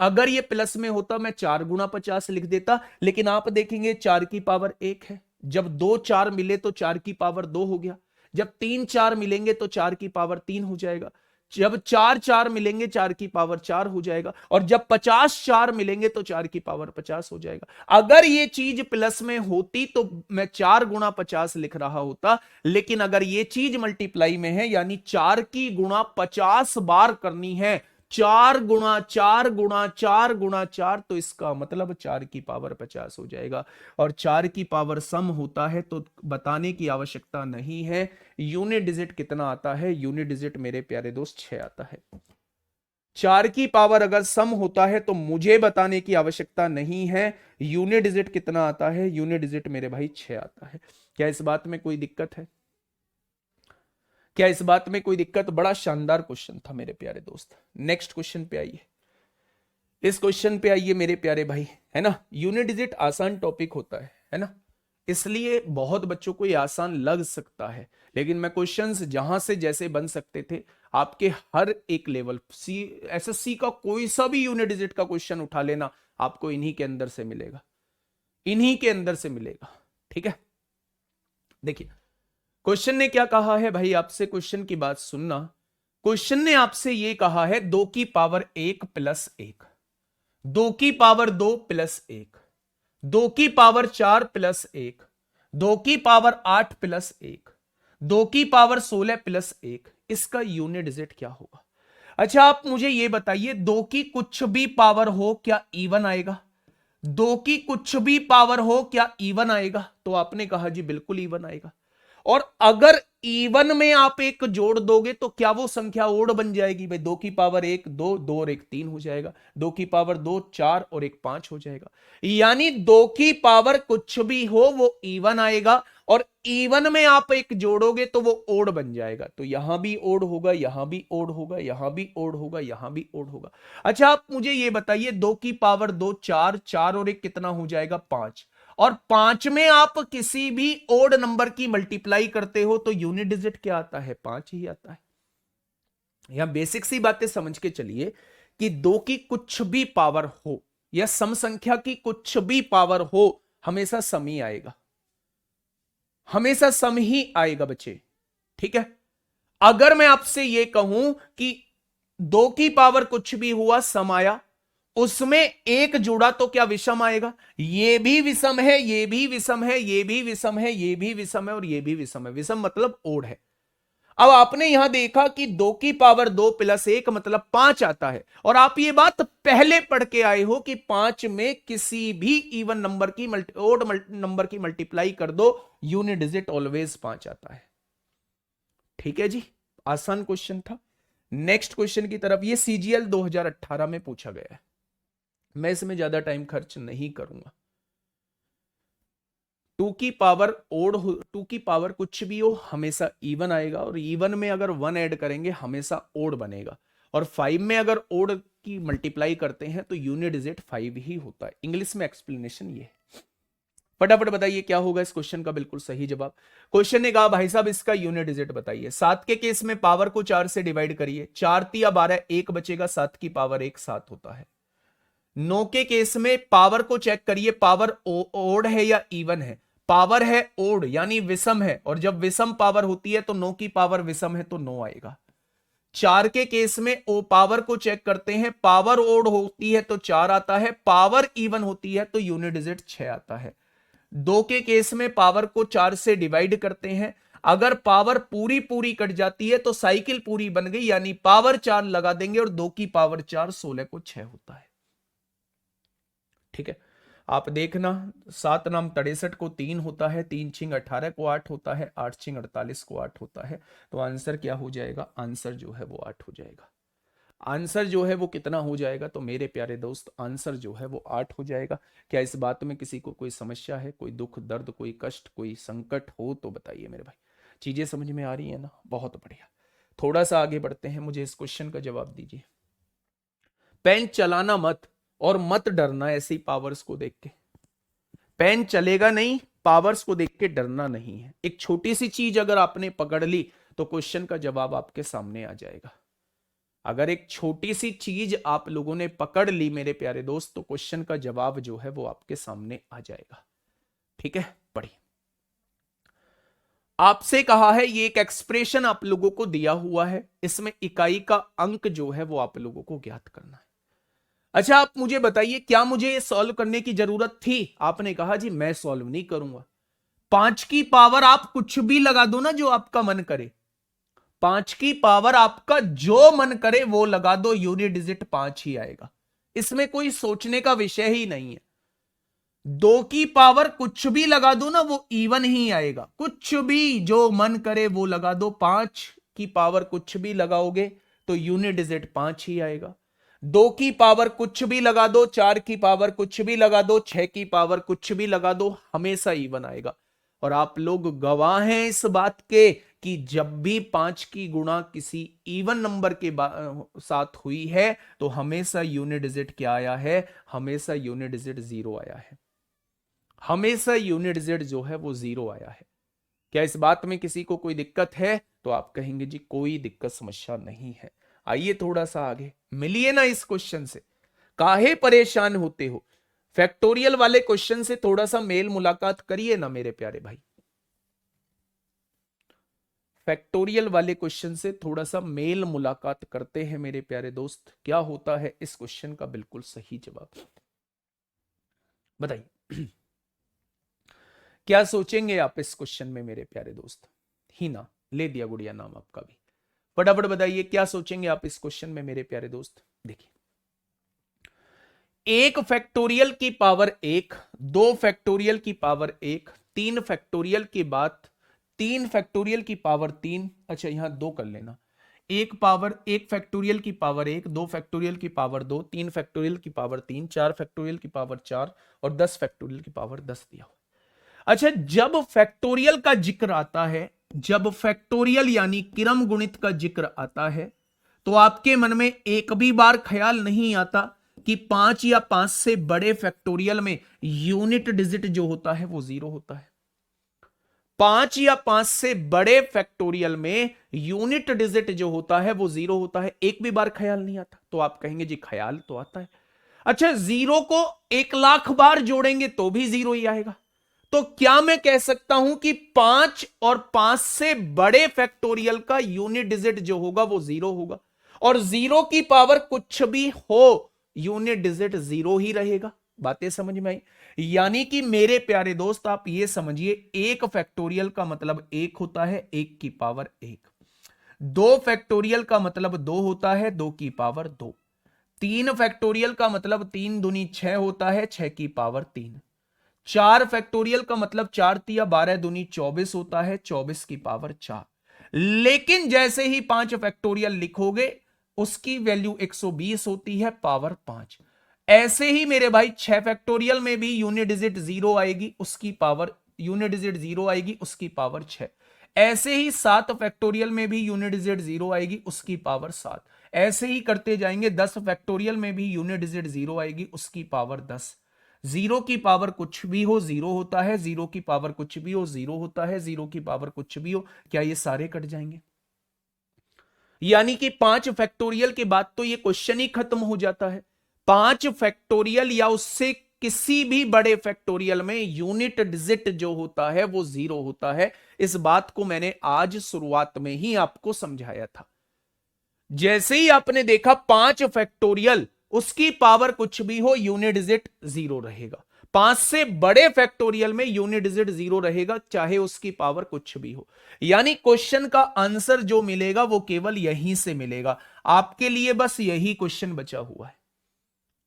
अगर ये प्लस में होता मैं 4 गुना 50 लिख देता। लेकिन आप देखेंगे 4 की पावर 1 है, जब 2 4 मिले तो 4 की पावर 2 हो गया, जब 3 4 मिलेंगे तो 4 की पावर 3 हो जाएगा, जब 4 4 मिलेंगे 4 की पावर 4 हो जाएगा, और जब 50 4 मिलेंगे तो 4 की पावर 50 हो जाएगा। अगर ये चीज प्लस में होती तो मैं 4 गुना 50 लिख रहा होता, लेकिन अगर ये चीज मल्टीप्लाई में है यानी 4 की गुणा 50 बार करनी है, 4 गुणा 4 गुणा 4 गुणा 4, तो इसका मतलब 4 की पावर 50 हो जाएगा। और 4 की पावर सम होता है तो बताने की आवश्यकता नहीं है। यूनिट डिजिट कितना आता है? यूनिट डिजिट मेरे प्यारे दोस्त 6 आता है। 4 की पावर अगर सम होता है तो मुझे बताने की आवश्यकता नहीं है। यूनिट डिजिट कितना आता है? यूनिट डिजिट मेरे भाई 6 आता है। क्या इस बात में कोई दिक्कत है? क्या इस बात में कोई दिक्कत? बड़ा शानदार क्वेश्चन था मेरे प्यारे दोस्त। नेक्स्ट क्वेश्चन पे आइए, इस क्वेश्चन पे आइए मेरे प्यारे भाई, है ना। यूनिट डिजिट आसान टॉपिक होता है ना, इसलिए बहुत बच्चों को ये आसान लग सकता है, लेकिन मैं क्वेश्चंस जहां से जैसे बन सकते थे आपके हर एक लेवल एसएससी का कोई सा भी यूनिट डिजिट का क्वेश्चन उठा लेना, आपको इन्हीं के अंदर से मिलेगा, इन्हीं के अंदर से मिलेगा। ठीक है, देखिए क्वेश्चन ने क्या कहा है भाई आपसे, क्वेश्चन की बात सुनना। क्वेश्चन ने आपसे ये कहा है 2 की पावर 1 प्लस 1, 2 की पावर 2 प्लस 1, 2 की पावर 4 प्लस 1, 2 की पावर 8 प्लस 1, 2 की पावर 16 प्लस 1, इसका यूनिट डिजिट क्या होगा? अच्छा आप मुझे ये बताइए 2 की कुछ भी पावर हो क्या इवन आएगा? 2 की कुछ भी पावर हो क्या इवन आएगा? तो आपने कहा जी बिल्कुल इवन आएगा। और अगर इवन में आप एक जोड़ दोगे तो क्या वो संख्या ओड बन जाएगी भाई? 2 की पावर 1 2, 2 और 1 3 हो जाएगा, 2 की पावर 2 4 और 1 5 हो जाएगा। यानी 2 की पावर कुछ भी हो वो इवन आएगा, और इवन में आप एक जोड़ोगे तो वो ओड बन जाएगा। तो यहां भी ओड होगा, यहां भी ओड होगा, यहां भी ओड होगा, यहां भी ओड होगा। अच्छा आप मुझे ये बताइए, 2 की पावर 2 4, 4 और 1 कितना हो जाएगा? 5। और 5 में आप किसी भी ओड नंबर की मल्टीप्लाई करते हो तो यूनिट डिजिट क्या आता है? 5 ही आता है। यहां बेसिक सी बातें समझ के चलिए कि 2 की कुछ भी पावर हो या सम संख्या की कुछ भी पावर हो, हमेशा सम ही आएगा, हमेशा सम ही आएगा बच्चे। ठीक है, अगर मैं आपसे यह कहूं कि 2 की पावर कुछ भी हुआ, सम आया, उसमें एक जुड़ा तो क्या विषम आएगा? ये भी विषम है, ये भी विषम है, ये भी विषम है, ये भी विषम है और ये भी विषम है। विषम मतलब ओड है। अब आपने यहां देखा कि 2 की पावर 2 प्लस 1 मतलब 5 आता है, और आप ये बात पहले पढ़ के आए हो कि 5 में किसी भी इवन नंबर की ओड नंबर की मल्टीप्लाई कर दो, यूनिट डिजिट ऑलवेज 5 आता है। ठीक है जी, आसान क्वेश्चन था। नेक्स्ट क्वेश्चन की तरफ, ये सीजीएल 2018 में पूछा गया है, मैं इसमें ज्यादा टाइम खर्च नहीं करूंगा। 2 की पावर ओड हो, 2 की पावर कुछ भी हो, हमेशा इवन आएगा, और इवन में अगर 1 ऐड करेंगे हमेशा ओड बनेगा, और 5 में अगर ओड की मल्टीप्लाई करते हैं तो यूनिट डिजिट 5 ही होता है। इंग्लिश में एक्सप्लेनेशन ये है। फटाफट बताइए क्या होगा इस क्वेश्चन का बिल्कुल सही जवाब। क्वेश्चन ने कहा भाई साहब इसका यूनिट डिजिट बताइए। 7 के केस में पावर को 4 से डिवाइड करिए, 4 तिया 12, 1 बचेगा, 7 की पावर 1 7 होता है। 9 के केस में पावर को चेक करिए, पावर ओड है या इवन है? पावर है ओड यानी विषम है, और जब विषम पावर होती है तो 9 की पावर विषम है तो 9 आएगा। 4 के केस में ओ पावर को चेक करते हैं, पावर ओड होती है तो 4 आता है, पावर इवन होती है तो यूनिट डिजिट 6 आता है। 2 के केस में पावर को 4 से डिवाइड करते हैं, अगर पावर पूरी पूरी कट जाती है तो साइकिल पूरी बन गई, यानी पावर 4 लगा देंगे और 2 की पावर 4 16 को 6 होता है। ठीक है, आप देखना 7 नाम 63 को 3 होता है, 3 छिंग 18 को 8 होता है, 8 छिंग 48 को 8 होता है। तो आंसर क्या हो जाएगा? आंसर जो है वो 8 हो जाएगा। आंसर जो है वो कितना हो जाएगा? तो मेरे प्यारे दोस्त आंसर जो है वो 8 हो जाएगा। क्या इस बात में किसी को कोई समस्या है, कोई दुख दर्द, कोई कष्ट, कोई संकट हो तो बताइए मेरे भाई। चीजें समझ में आ रही है ना? बहुत बढ़िया। थोड़ा सा आगे बढ़ते हैं, मुझे इस क्वेश्चन का जवाब दीजिए। पेन चलाना मत और मत डरना ऐसी पावर्स को देख के। पेन चलेगा नहीं, पावर्स को देख के डरना नहीं है। एक छोटी सी चीज अगर आपने पकड़ ली तो क्वेश्चन का जवाब आपके सामने आ जाएगा। अगर एक छोटी सी चीज आप लोगों ने पकड़ ली मेरे प्यारे दोस्त, तो क्वेश्चन का जवाब जो है वो आपके सामने आ जाएगा। ठीक है, पढ़िए। आपसे कहा है, ये एक एक्सप्रेशन आप लोगों को दिया हुआ है, इसमें इकाई का अंक जो है वो आप लोगों को ज्ञात करना है। अच्छा आप मुझे बताइए, क्या मुझे ये सॉल्व करने की जरूरत थी? आपने कहा जी मैं सॉल्व नहीं करूंगा। 5 की पावर आप कुछ भी लगा दो ना, जो आपका मन करे। 5 की पावर आपका जो मन करे वो लगा दो, यूनिट डिजिट 5 ही आएगा। इसमें कोई सोचने का विषय ही नहीं है। 2 की पावर कुछ भी लगा दो ना, वो इवन ही आएगा। कुछ भी जो मन करे वो लगा दो, 5 की पावर कुछ भी लगाओगे तो यूनिट डिजिट 5 ही आएगा। 2 की पावर कुछ भी लगा दो, 4 की पावर कुछ भी लगा दो, 6 की पावर कुछ भी लगा दो, हमेशा इवन आएगा। और आप लोग गवाह हैं इस बात के कि जब भी 5 की गुणा किसी इवन नंबर के साथ हुई है तो हमेशा यूनिट डिजिट क्या आया है? हमेशा यूनिट डिजिट 0 आया है। हमेशा यूनिट डिजिट जो है वो 0 आया है। क्या इस बात में किसी को कोई दिक्कत है? तो आप कहेंगे जी कोई दिक्कत समस्या नहीं है। आइए थोड़ा सा आगे मिलिए ना इस क्वेश्चन से। काहे परेशान होते हो? फैक्टोरियल वाले क्वेश्चन से थोड़ा सा मेल मुलाकात करिए ना मेरे प्यारे भाई। फैक्टोरियल वाले क्वेश्चन से थोड़ा सा मेल मुलाकात करते हैं मेरे प्यारे दोस्त। क्या होता है इस क्वेश्चन का बिल्कुल सही जवाब बताइए। क्या सोचेंगे आप इस क्वेश्चन में मेरे प्यारे दोस्त? हीना ले दिया गुड़िया नाम आपका भी। फटाफट बताइए क्या सोचेंगे आप इस क्वेश्चन में मेरे प्यारे दोस्त। देखिए, 1 फैक्टोरियल की पावर 1, 2 फैक्टोरियल की पावर 1, 3 फैक्टोरियल की बात 3 फैक्टोरियल की पावर 3, अच्छा यहां 2 कर लेना, एक फैक्टोरियल की पावर 1, 2 फैक्टोरियल की पावर 2, 3 फैक्टोरियल की पावर 3, 4 फैक्टोरियल की पावर 4 और 10 फैक्टोरियल की पावर 10 दिया हुआ। अच्छा, जब फैक्टोरियल का जिक्र आता है, जब फैक्टोरियल यानी क्रम गुणित का जिक्र आता है, तो आपके मन में एक भी बार ख्याल नहीं आता कि 5 या 5 से बड़े फैक्टोरियल में यूनिट डिजिट जो होता है वो 0 होता है। 5 या 5 से बड़े फैक्टोरियल में यूनिट डिजिट जो होता है वो 0 होता है। एक भी बार ख्याल नहीं आता? तो आप कहेंगे जी ख्याल तो आता है। अच्छा, 0 को 1,00,000 बार जोड़ेंगे तो भी 0 ही आएगा। तो क्या मैं कह सकता हूं कि 5 और 5 से बड़े फैक्टोरियल का यूनिट डिजिट जो होगा वो 0 होगा, और 0 की पावर कुछ भी हो यूनिट डिजिट 0 ही रहेगा। बातें समझ में आई? यानी कि मेरे प्यारे दोस्त आप ये समझिए, एक फैक्टोरियल का मतलब 1 होता है, 1 की पावर 1। 2 फैक्टोरियल का मतलब 2 होता है, 2 की पावर 2। 3 फैक्टोरियल का मतलब 3 दूनी 6 होता है, 6 की पावर 3। 4 फैक्टोरियल का मतलब 4 तिया 12 दूनी 24 होता है, 24 की पावर 4। लेकिन जैसे ही 5 फैक्टोरियल लिखोगे उसकी वैल्यू 120 होती है, पावर 5। ऐसे ही मेरे भाई 6 फैक्टोरियल में भी यूनिट डिजिट 0 आएगी, उसकी पावर यूनिट डिजिट 0 आएगी, उसकी पावर 6। ऐसे ही 7 फैक्टोरियल में भी यूनिट डिजिट 0 आएगी, उसकी पावर 7। ऐसे ही करते जाएंगे, 10 फैक्टोरियल में भी यूनिट डिजिट 0 आएगी, उसकी पावर 10। 0 की पावर कुछ भी हो 0 होता है, 0 की पावर कुछ भी हो 0 होता है, 0 की पावर कुछ भी हो, क्या ये सारे कट जाएंगे? यानी कि 5 फैक्टोरियल के बाद तो ये क्वेश्चन ही खत्म हो जाता है। 5 फैक्टोरियल या उससे किसी भी बड़े फैक्टोरियल में यूनिट डिजिट जो होता है वो 0 होता है। इस बात को मैंने आज शुरुआत में ही आपको समझाया था। जैसे ही आपने देखा 5 फैक्टोरियल, उसकी पावर कुछ भी हो यूनिट डिजिट 0 रहेगा। 5 से बड़े फैक्टोरियल में यूनिट डिजिट 0 रहेगा, चाहे उसकी पावर कुछ भी हो। यानी क्वेश्चन का आंसर जो मिलेगा वो केवल यहीं से मिलेगा। आपके लिए बस यही क्वेश्चन बचा हुआ है,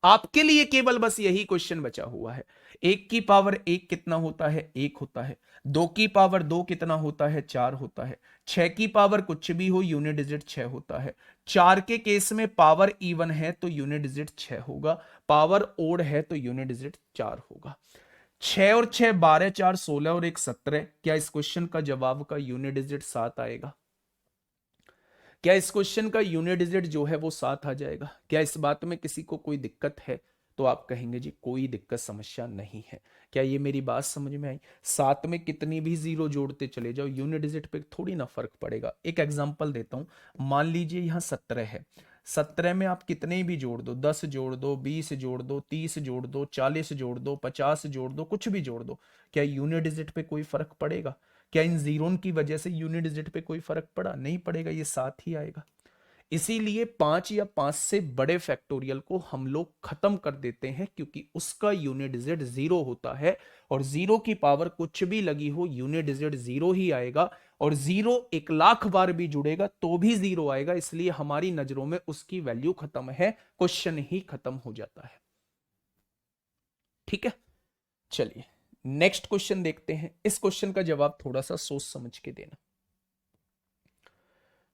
आपके लिए केवल बस यही क्वेश्चन बचा हुआ है। 1 की पावर 1 कितना होता है? 1 होता है। 2 की पावर 2 कितना होता है? 4 होता है। 6 की पावर कुछ भी हो यूनिट डिजिट 6 होता है। 4 के केस में पावर इवन है तो यूनिट डिजिट 6 होगा, पावर ओड है तो यूनिट डिजिट 4 होगा। 6 और 6 12, 4 16 और 1 17। क्या इस क्वेश्चन का जवाब का यूनिट डिजिट 7 आएगा? क्या इस क्वेश्चन का यूनिट डिजिट जो है वो 7 आ जाएगा? क्या इस बात में किसी को कोई दिक्कत है? तो आप कहेंगे जी कोई दिक्कत समस्या नहीं है। क्या ये मेरी बात समझ में आई? 7 में कितनी भी 0 जोड़ते चले जाओ, यूनिट डिजिट पे थोड़ी ना फर्क पड़ेगा। एक एग्जांपल देता हूं, मान लीजिए यहां 17 है। 17 में आप कितने भी जोड़ दो, 10 जोड़ दो, 20 जोड़ दो, 30 जोड़ दो, 40 जोड़ दो, 50 जोड़ दो, कुछ भी जोड़ दो, क्या यूनिट डिजिट पे कोई फर्क पड़ेगा? क्या इन जीरो की वजह से यूनिट डिजिट पे कोई फर्क पड़ा? नहीं पड़ेगा, ये 7 ही आएगा। इसीलिए 5 या 5 से बड़े फैक्टोरियल को हम लोग खत्म कर देते हैं, क्योंकि उसका यूनिट डिजिट 0 होता है, और 0 की पावर कुछ भी लगी हो यूनिट डिजिट 0 ही आएगा, और 0 1,00,000 बार भी जुड़ेगा तो भी 0 आएगा। इसलिए हमारी नजरों में उसकी वैल्यू खत्म है, क्वेश्चन ही खत्म हो जाता है। ठीक है, चलिए नेक्स्ट क्वेश्चन देखते हैं। इस क्वेश्चन का जवाब थोड़ा सा सोच समझ के देना।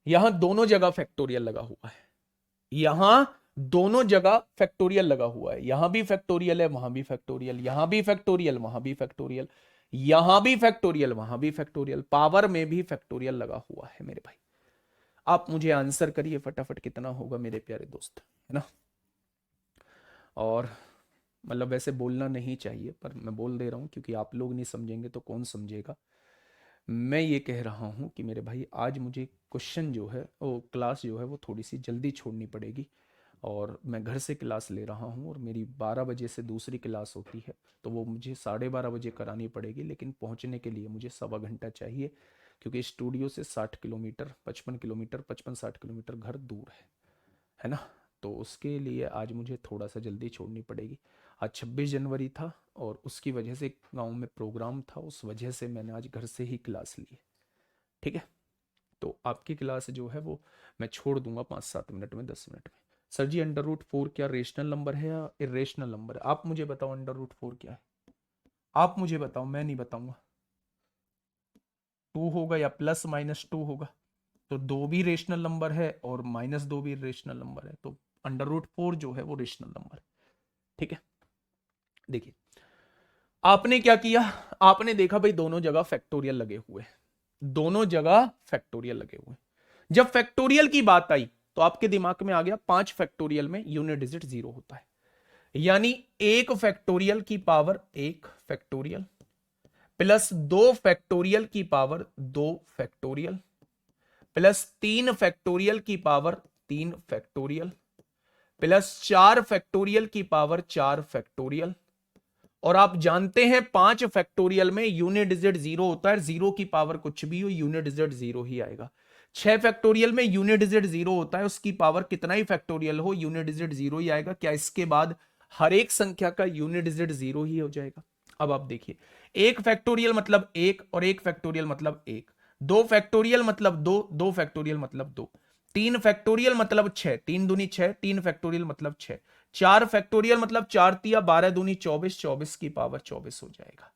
यहां दोनों जगह फैक्टोरियल लगा हुआ है, यहां दोनों जगह फैक्टोरियल लगा हुआ है। यहां भी फैक्टोरियल है, वहां भी फैक्टोरियल, यहां भी फैक्टोरियल, वहां भी फैक्टोरियल, यहां भी फैक्टोरियल, वहां भी फैक्टोरियल, पावर में भी फैक्टोरियल लगा हुआ है मेरे भाई। आप मुझे आंसर करिए फटाफट, कितना होगा मेरे प्यारे दोस्त, है ना? और मतलब वैसे बोलना नहीं चाहिए पर मैं बोल दे रहा हूं, क्योंकि आप लोग नहीं समझेंगे तो कौन समझेगा। मैं ये कह रहा हूं कि मेरे भाई आज मुझे क्वेश्चन जो है वो क्लास जो है वो थोड़ी सी जल्दी छोड़नी पड़ेगी, और मैं घर से क्लास ले रहा हूं, और मेरी 12 बजे से दूसरी क्लास होती है, तो वो मुझे 12:30 बजे करानी पड़ेगी। लेकिन पहुंचने के लिए मुझे 1.25 घंटा चाहिए, क्योंकि स्टूडियो से 60 किलोमीटर 55 किलोमीटर 55-60 किलोमीटर घर दूर है ना? तो उसके लिए आज मुझे थोड़ा सा जल्दी छोड़नी पड़ेगी। आज 26 जनवरी था, और उसकी वजह से गांव में प्रोग्राम था, उस वजह से मैंने आज घर से ही क्लास ली है। ठीक है, तो आपकी क्लास जो है वो मैं छोड़ दूंगा 5-7 मिनट में, 10 मिनट में। सर जी √4 क्या रेशनल नंबर है या इरेशनल नंबर है? आप मुझे बताओ √4 क्या है, आप मुझे बताओ, मैं नहीं बताऊंगा। टू होगा या प्लस माइनस टू होगा, तो दो भी रेशनल नंबर है और माइनस दो भी रेशनल नंबर है, तो √4 जो है वो रेशनल नंबर है। ठीक है, देखिए आपने क्या किया, आपने देखा भाई दोनों जगह फैक्टोरियल लगे हुए, दोनों जगह फैक्टोरियल लगे हुए। जब फैक्टोरियल की बात आई तो आपके दिमाग में आ गया 5 फैक्टोरियल में यूनिट डिजिट 0 होता है, यानी एक फैक्टोरियल की पावर एक फैक्टोरियल प्लस 2 फैक्टोरियल की पावर 2 फैक्टोरियल प्लस 3 फैक्टोरियल की पावर 3 फैक्टोरियल प्लस 4 फैक्टोरियल की पावर 4 फैक्टोरियल। और आप जानते हैं 5 फैक्टोरियल में यूनिट डिजिट 0 होता है, 0 की पावर कुछ भी हो यूनिट डिजिट 0 ही आएगा। 6 फैक्टोरियल में यूनिट डिजिट 0 होता है, उसकी पावर कितना ही फैक्टोरियल हो यूनिट डिजिट 0 ही आएगा। क्या इसके बाद हर एक संख्या का यूनिट डिजिट 0 ही हो जाएगा? अब आप देखिए, एक फैक्टोरियल मतलब एक और एक फैक्टोरियल मतलब एक, दो फैक्टोरियल मतलब दो, दो फैक्टोरियल मतलब दो, तीन फैक्टोरियल मतलब 6, 3 दूनी 6, 3 फैक्टोरियल मतलब 6, 4 फैक्टोरियल मतलब 4 तिया 12 दूनी 24, 24 की पावर 24 हो जाएगा।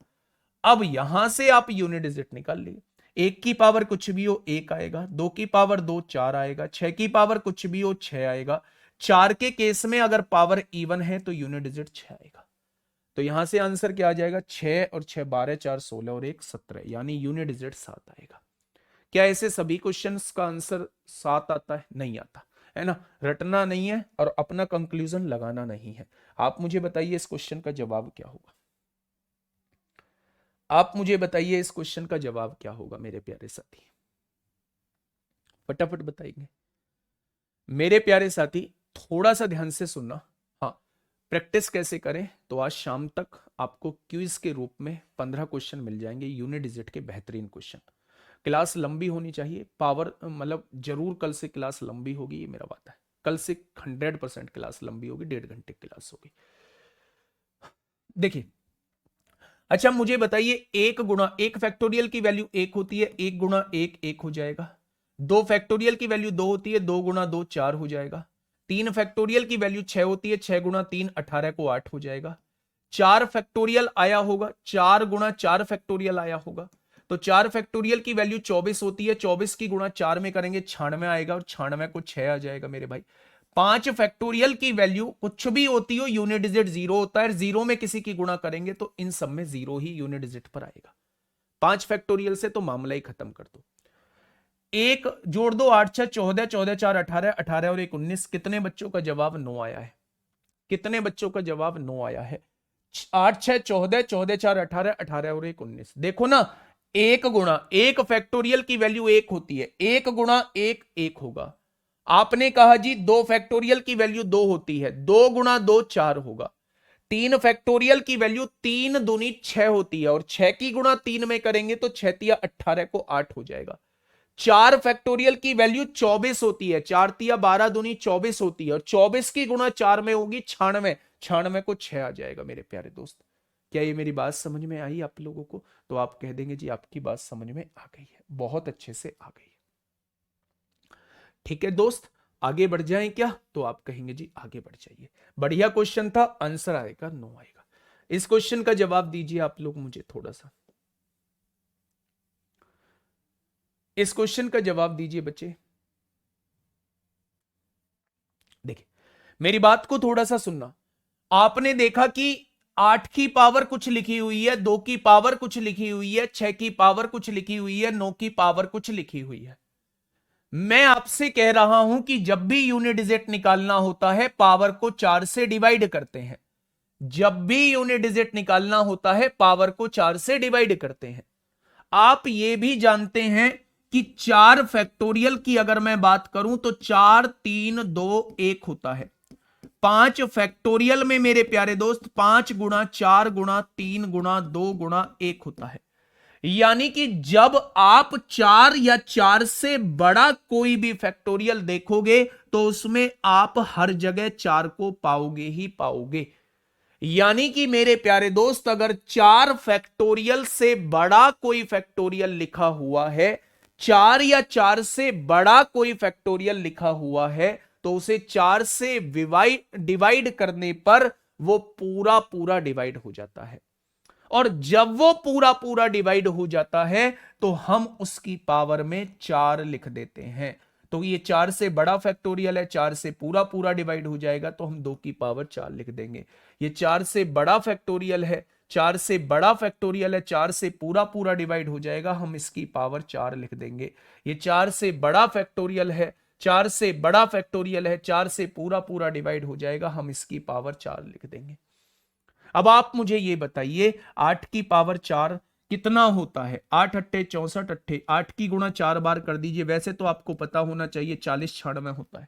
अब यहां से आप यूनिट डिजिट निकाल लीजिए, एक की पावर कुछ भी हो एक आएगा, दो की पावर दो 4 आएगा, 6 की पावर कुछ भी हो 6 आएगा, 4 के केस में अगर पावर इवन है तो यूनिट डिजिट 6 आएगा। तो यहां से आंसर क्या आ जाएगा, 6 और 6 12, 4 16 और 1 17, यानी यूनिट डिजिट 7 आएगा। क्या ऐसे सभी क्वेश्चंस का आंसर 7 आता है? नहीं आता है ना, रटना नहीं है और अपना कंक्लूजन लगाना नहीं है। आप मुझे बताइए इस क्वेश्चन का जवाब क्या होगा, आप मुझे बताइए इस क्वेश्चन का जवाब क्या होगा मेरे प्यारे साथी, फटाफट बताइए मेरे प्यारे साथी। थोड़ा सा ध्यान से सुनना, हाँ प्रैक्टिस कैसे करें, तो आज शाम तक आपको क्विज के रूप में 15 क्वेश्चन मिल जाएंगे, यूनिट डिजिट के बेहतरीन क्वेश्चन। क्लास लंबी होनी चाहिए, पावर मतलब जरूर कल से क्लास लंबी होगी, ये मेरा वादा है, कल से 100% क्लास लंबी होगी, 1.5 घंटे क्लास होगी। देखिए अच्छा मुझे बताइए, एक गुणा एक फैक्टोरियल की वैल्यू एक होती है, एक गुणा एक एक हो जाएगा। दो फैक्टोरियल की वैल्यू दो होती है, दो गुणा दो 4 हो जाएगा। तीन फैक्टोरियल की वैल्यू 6 होती है, 6 गुणा 3 18 को 8 हो जाएगा। 4 फैक्टोरियल आया होगा, 4 गुणा 4 फैक्टोरियल आया होगा, तो 4 फैक्टोरियल की वैल्यू 24 होती है, 24 की गुणा 4 में करेंगे 96 आएगा, और 96 को 6 आ जाएगा मेरे भाई। 5 फैक्टोरियल की वैल्यू कुछ भी होती हो यूनिट डिजिट 0 होता है, 0 में किसी की गुणा करेंगे तो इन सब में 0 ही यूनिट डिजिट पर आएगा। 5 फैक्टोरियल से तो मामला ही खत्म कर दो। एक जोड़ दो 8 6 14, 14 4 18, 18 और 1 19, कितने बच्चों का जवाब 9 आया है? कितने बच्चों का जवाब 9 आया है? 8 6 14, 14 4 18, 18 और 1 19। देखो ना, एक गुणा एक फैक्टोरियल की वैल्यू एक होती है, एक गुणा एक एक होगा। आपने कहा जी दो फैक्टोरियल की वैल्यू दो होती है, दो गुणा दो 4 होगा। तीन फैक्टोरियल की वैल्यू तीन दूनी 6 होती है, और 6 की गुणा 3 में करेंगे तो 6 तिया 18 को 8 हो जाएगा। 4 फैक्टोरियल की वैल्यू 24 होती है, 4 तिया 12 दूनी 24 होती है, और 24 की गुणा 4 में होगी 96, 96 को 6 आ जाएगा मेरे प्यारे दोस्त। क्या ये मेरी बात समझ में आई आप लोगों को? तो आप कह देंगे जी आपकी बात समझ में आ गई है, बहुत अच्छे से आ गई है। ठीक है दोस्त, आगे बढ़ जाएं क्या? तो आप कहेंगे जी आगे बढ़ जाइए, बढ़िया क्वेश्चन था, आंसर आएगा 9 आएगा। इस क्वेश्चन का जवाब दीजिए आप लोग मुझे थोड़ा सा, इस क्वेश्चन का जवाब दीजिए बच्चे। देखिए मेरी बात को थोड़ा सा सुनना, आपने देखा कि 8 की पावर कुछ लिखी हुई है, 2 की पावर कुछ लिखी हुई है, 6 की पावर कुछ लिखी हुई है, 9 की पावर कुछ लिखी हुई है। मैं आपसे कह रहा हूं कि जब भी यूनिट डिजिट निकालना होता है पावर को 4 से डिवाइड करते हैं, जब भी यूनिट डिजिट निकालना होता है पावर को 4 से डिवाइड करते हैं। आप ये भी जानते हैं कि 4 फैक्टोरियल की अगर मैं बात करूं तो 4 3 2 1 होता है। 5 फैक्टोरियल में मेरे प्यारे दोस्त 5 गुणा 4 गुणा 3 गुणा 2 गुणा 1 होता है। यानी कि जब आप 4 या 4 से बड़ा कोई भी फैक्टोरियल देखोगे तो उसमें आप हर जगह 4 को पाओगे ही पाओगे। यानी कि मेरे प्यारे दोस्त अगर 4 फैक्टोरियल से बड़ा कोई फैक्टोरियल लिखा हुआ है, 4 या 4 से बड़ा कोई फैक्टोरियल लिखा हुआ है, तो उसे 4 से डिवाइड करने पर वो पूरा पूरा डिवाइड हो जाता है। और जब वो पूरा पूरा डिवाइड हो जाता है तो हम उसकी पावर में 4 लिख देते हैं। तो ये 4 से बड़ा फैक्टोरियल है, 4 से पूरा पूरा डिवाइड हो जाएगा तो हम 2 की पावर 4 लिख देंगे। ये 4 से बड़ा फैक्टोरियल है, 4 से बड़ा फैक्टोरियल है, 4 से पूरा पूरा डिवाइड हो जाएगा, हम इसकी पावर 4 लिख देंगे। ये 4 से बड़ा फैक्टोरियल है, 4 से बड़ा फैक्टोरियल है, 4 से पूरा पूरा डिवाइड हो जाएगा, हम इसकी पावर 4 लिख देंगे। अब आप मुझे ये बताइए 8 की पावर 4 कितना होता है? 8 अट्ठे 64 अट्ठे, 8 की गुणा 4 बार कर दीजिए। वैसे तो आपको पता होना चाहिए 40 क्षण में होता है।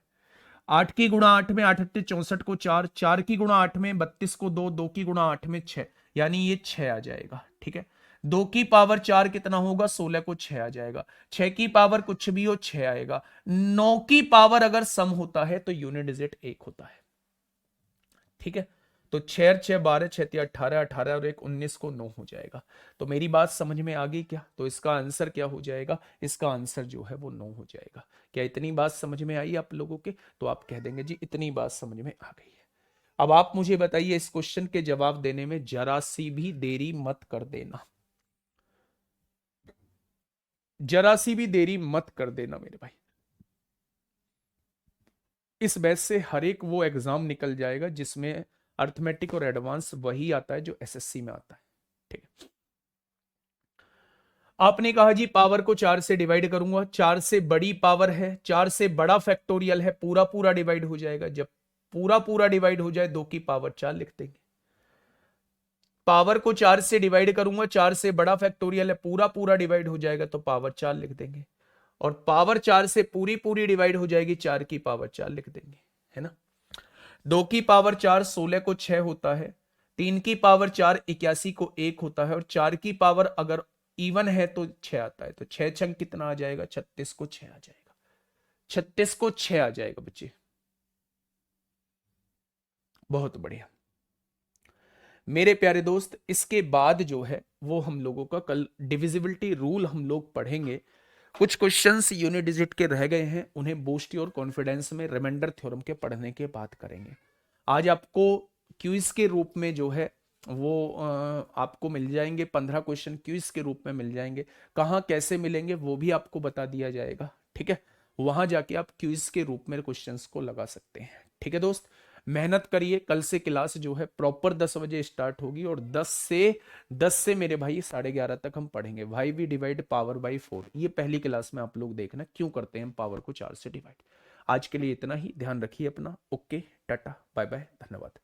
8 की गुणा 8 में 8 अट्ठे 64 को 4, 4 की गुणा 8 में 32 को 2, 2 की गुणा 8 में 6, यानी ये 6 आ जाएगा। ठीक है, 2 की पावर 4 कितना होगा? 16 को 6 आ जाएगा। 6 की पावर कुछ भी हो 6 आएगा। 9 की पावर अगर सम होता है तो यूनिट डिजिट 1 होता है। ठीक है, तो 6 6 12 6 18 18 और 1 19 को 9 हो जाएगा। तो मेरी बात समझ में आ गई क्या? तो इसका आंसर क्या हो जाएगा? इसका आंसर जो है वो 9 हो जाएगा। क्या इतनी बात समझ में आई आप लोगों के? तो आप कह देंगे जी इतनी बात समझ में आ गई है। अब आप मुझे बताइए इस क्वेश्चन के जवाब देने में जरा सी भी देरी मत कर देना, जरा सी भी देरी मत कर देना मेरे भाई। इस बैच से हर एक वो एग्जाम निकल जाएगा जिसमें अर्थमेटिक और एडवांस वही आता है जो एसएससी में आता है। ठीक है, आपने कहा जी पावर को 4 से डिवाइड करूंगा, 4 से बड़ी पावर है, 4 से बड़ा फैक्टोरियल है, पूरा पूरा डिवाइड हो जाएगा। जब पूरा पूरा डिवाइड हो जाए 2 की पावर 4 लिख देंगे। पावर को 4 से डिवाइड करूंगा, 4 से बड़ा फैक्टोरियल है, पूरा पूरा डिवाइड हो जाएगा तो पावर 4 लिख देंगे। और पावर 4 से पूरी पूरी डिवाइड हो जाएगी, 4 की पावर 4 लिख देंगे, है ना। 2 की पावर 4 16 को 6 होता है, 3 की पावर 4 81 को 1 होता है, और 4 की पावर अगर इवन है तो 6 आता है। तो 6 छंग कितना आ जाएगा? 36 को 6 आ जाएगा। 36 को 6 आ जाएगा बच्चे। बहुत बढ़िया मेरे प्यारे दोस्त। इसके बाद जो है वो हम लोगों का कल डिविजिबिलिटी रूल हम लोग पढ़ेंगे। कुछ क्वेश्चंस यूनिट डिजिट के रह गए हैं, उन्हें बोस्टी और कॉन्फिडेंस में रिमाइंडर थ्योरम के पढ़ने के बाद करेंगे। आज आपको क्विज के रूप में जो है वो आपको मिल जाएंगे 15 क्वेश्चन क्विज के रूप में मिल जाएंगे। कहाँ कैसे मिलेंगे वो भी आपको बता दिया जाएगा। ठीक है, वहां जाके आप क्विज के रूप में क्वेश्चंस को लगा सकते हैं। ठीक है दोस्त, मेहनत करिए। कल से क्लास जो है प्रॉपर 10 बजे स्टार्ट होगी और 10 से मेरे भाई 11:30 तक हम पढ़ेंगे why we divide power by 4। ये पहली क्लास में आप लोग देखना क्यों करते हैं पावर को 4 से डिवाइड। आज के लिए इतना ही, ध्यान रखिए अपना। ओके, टाटा बाय बाय, धन्यवाद।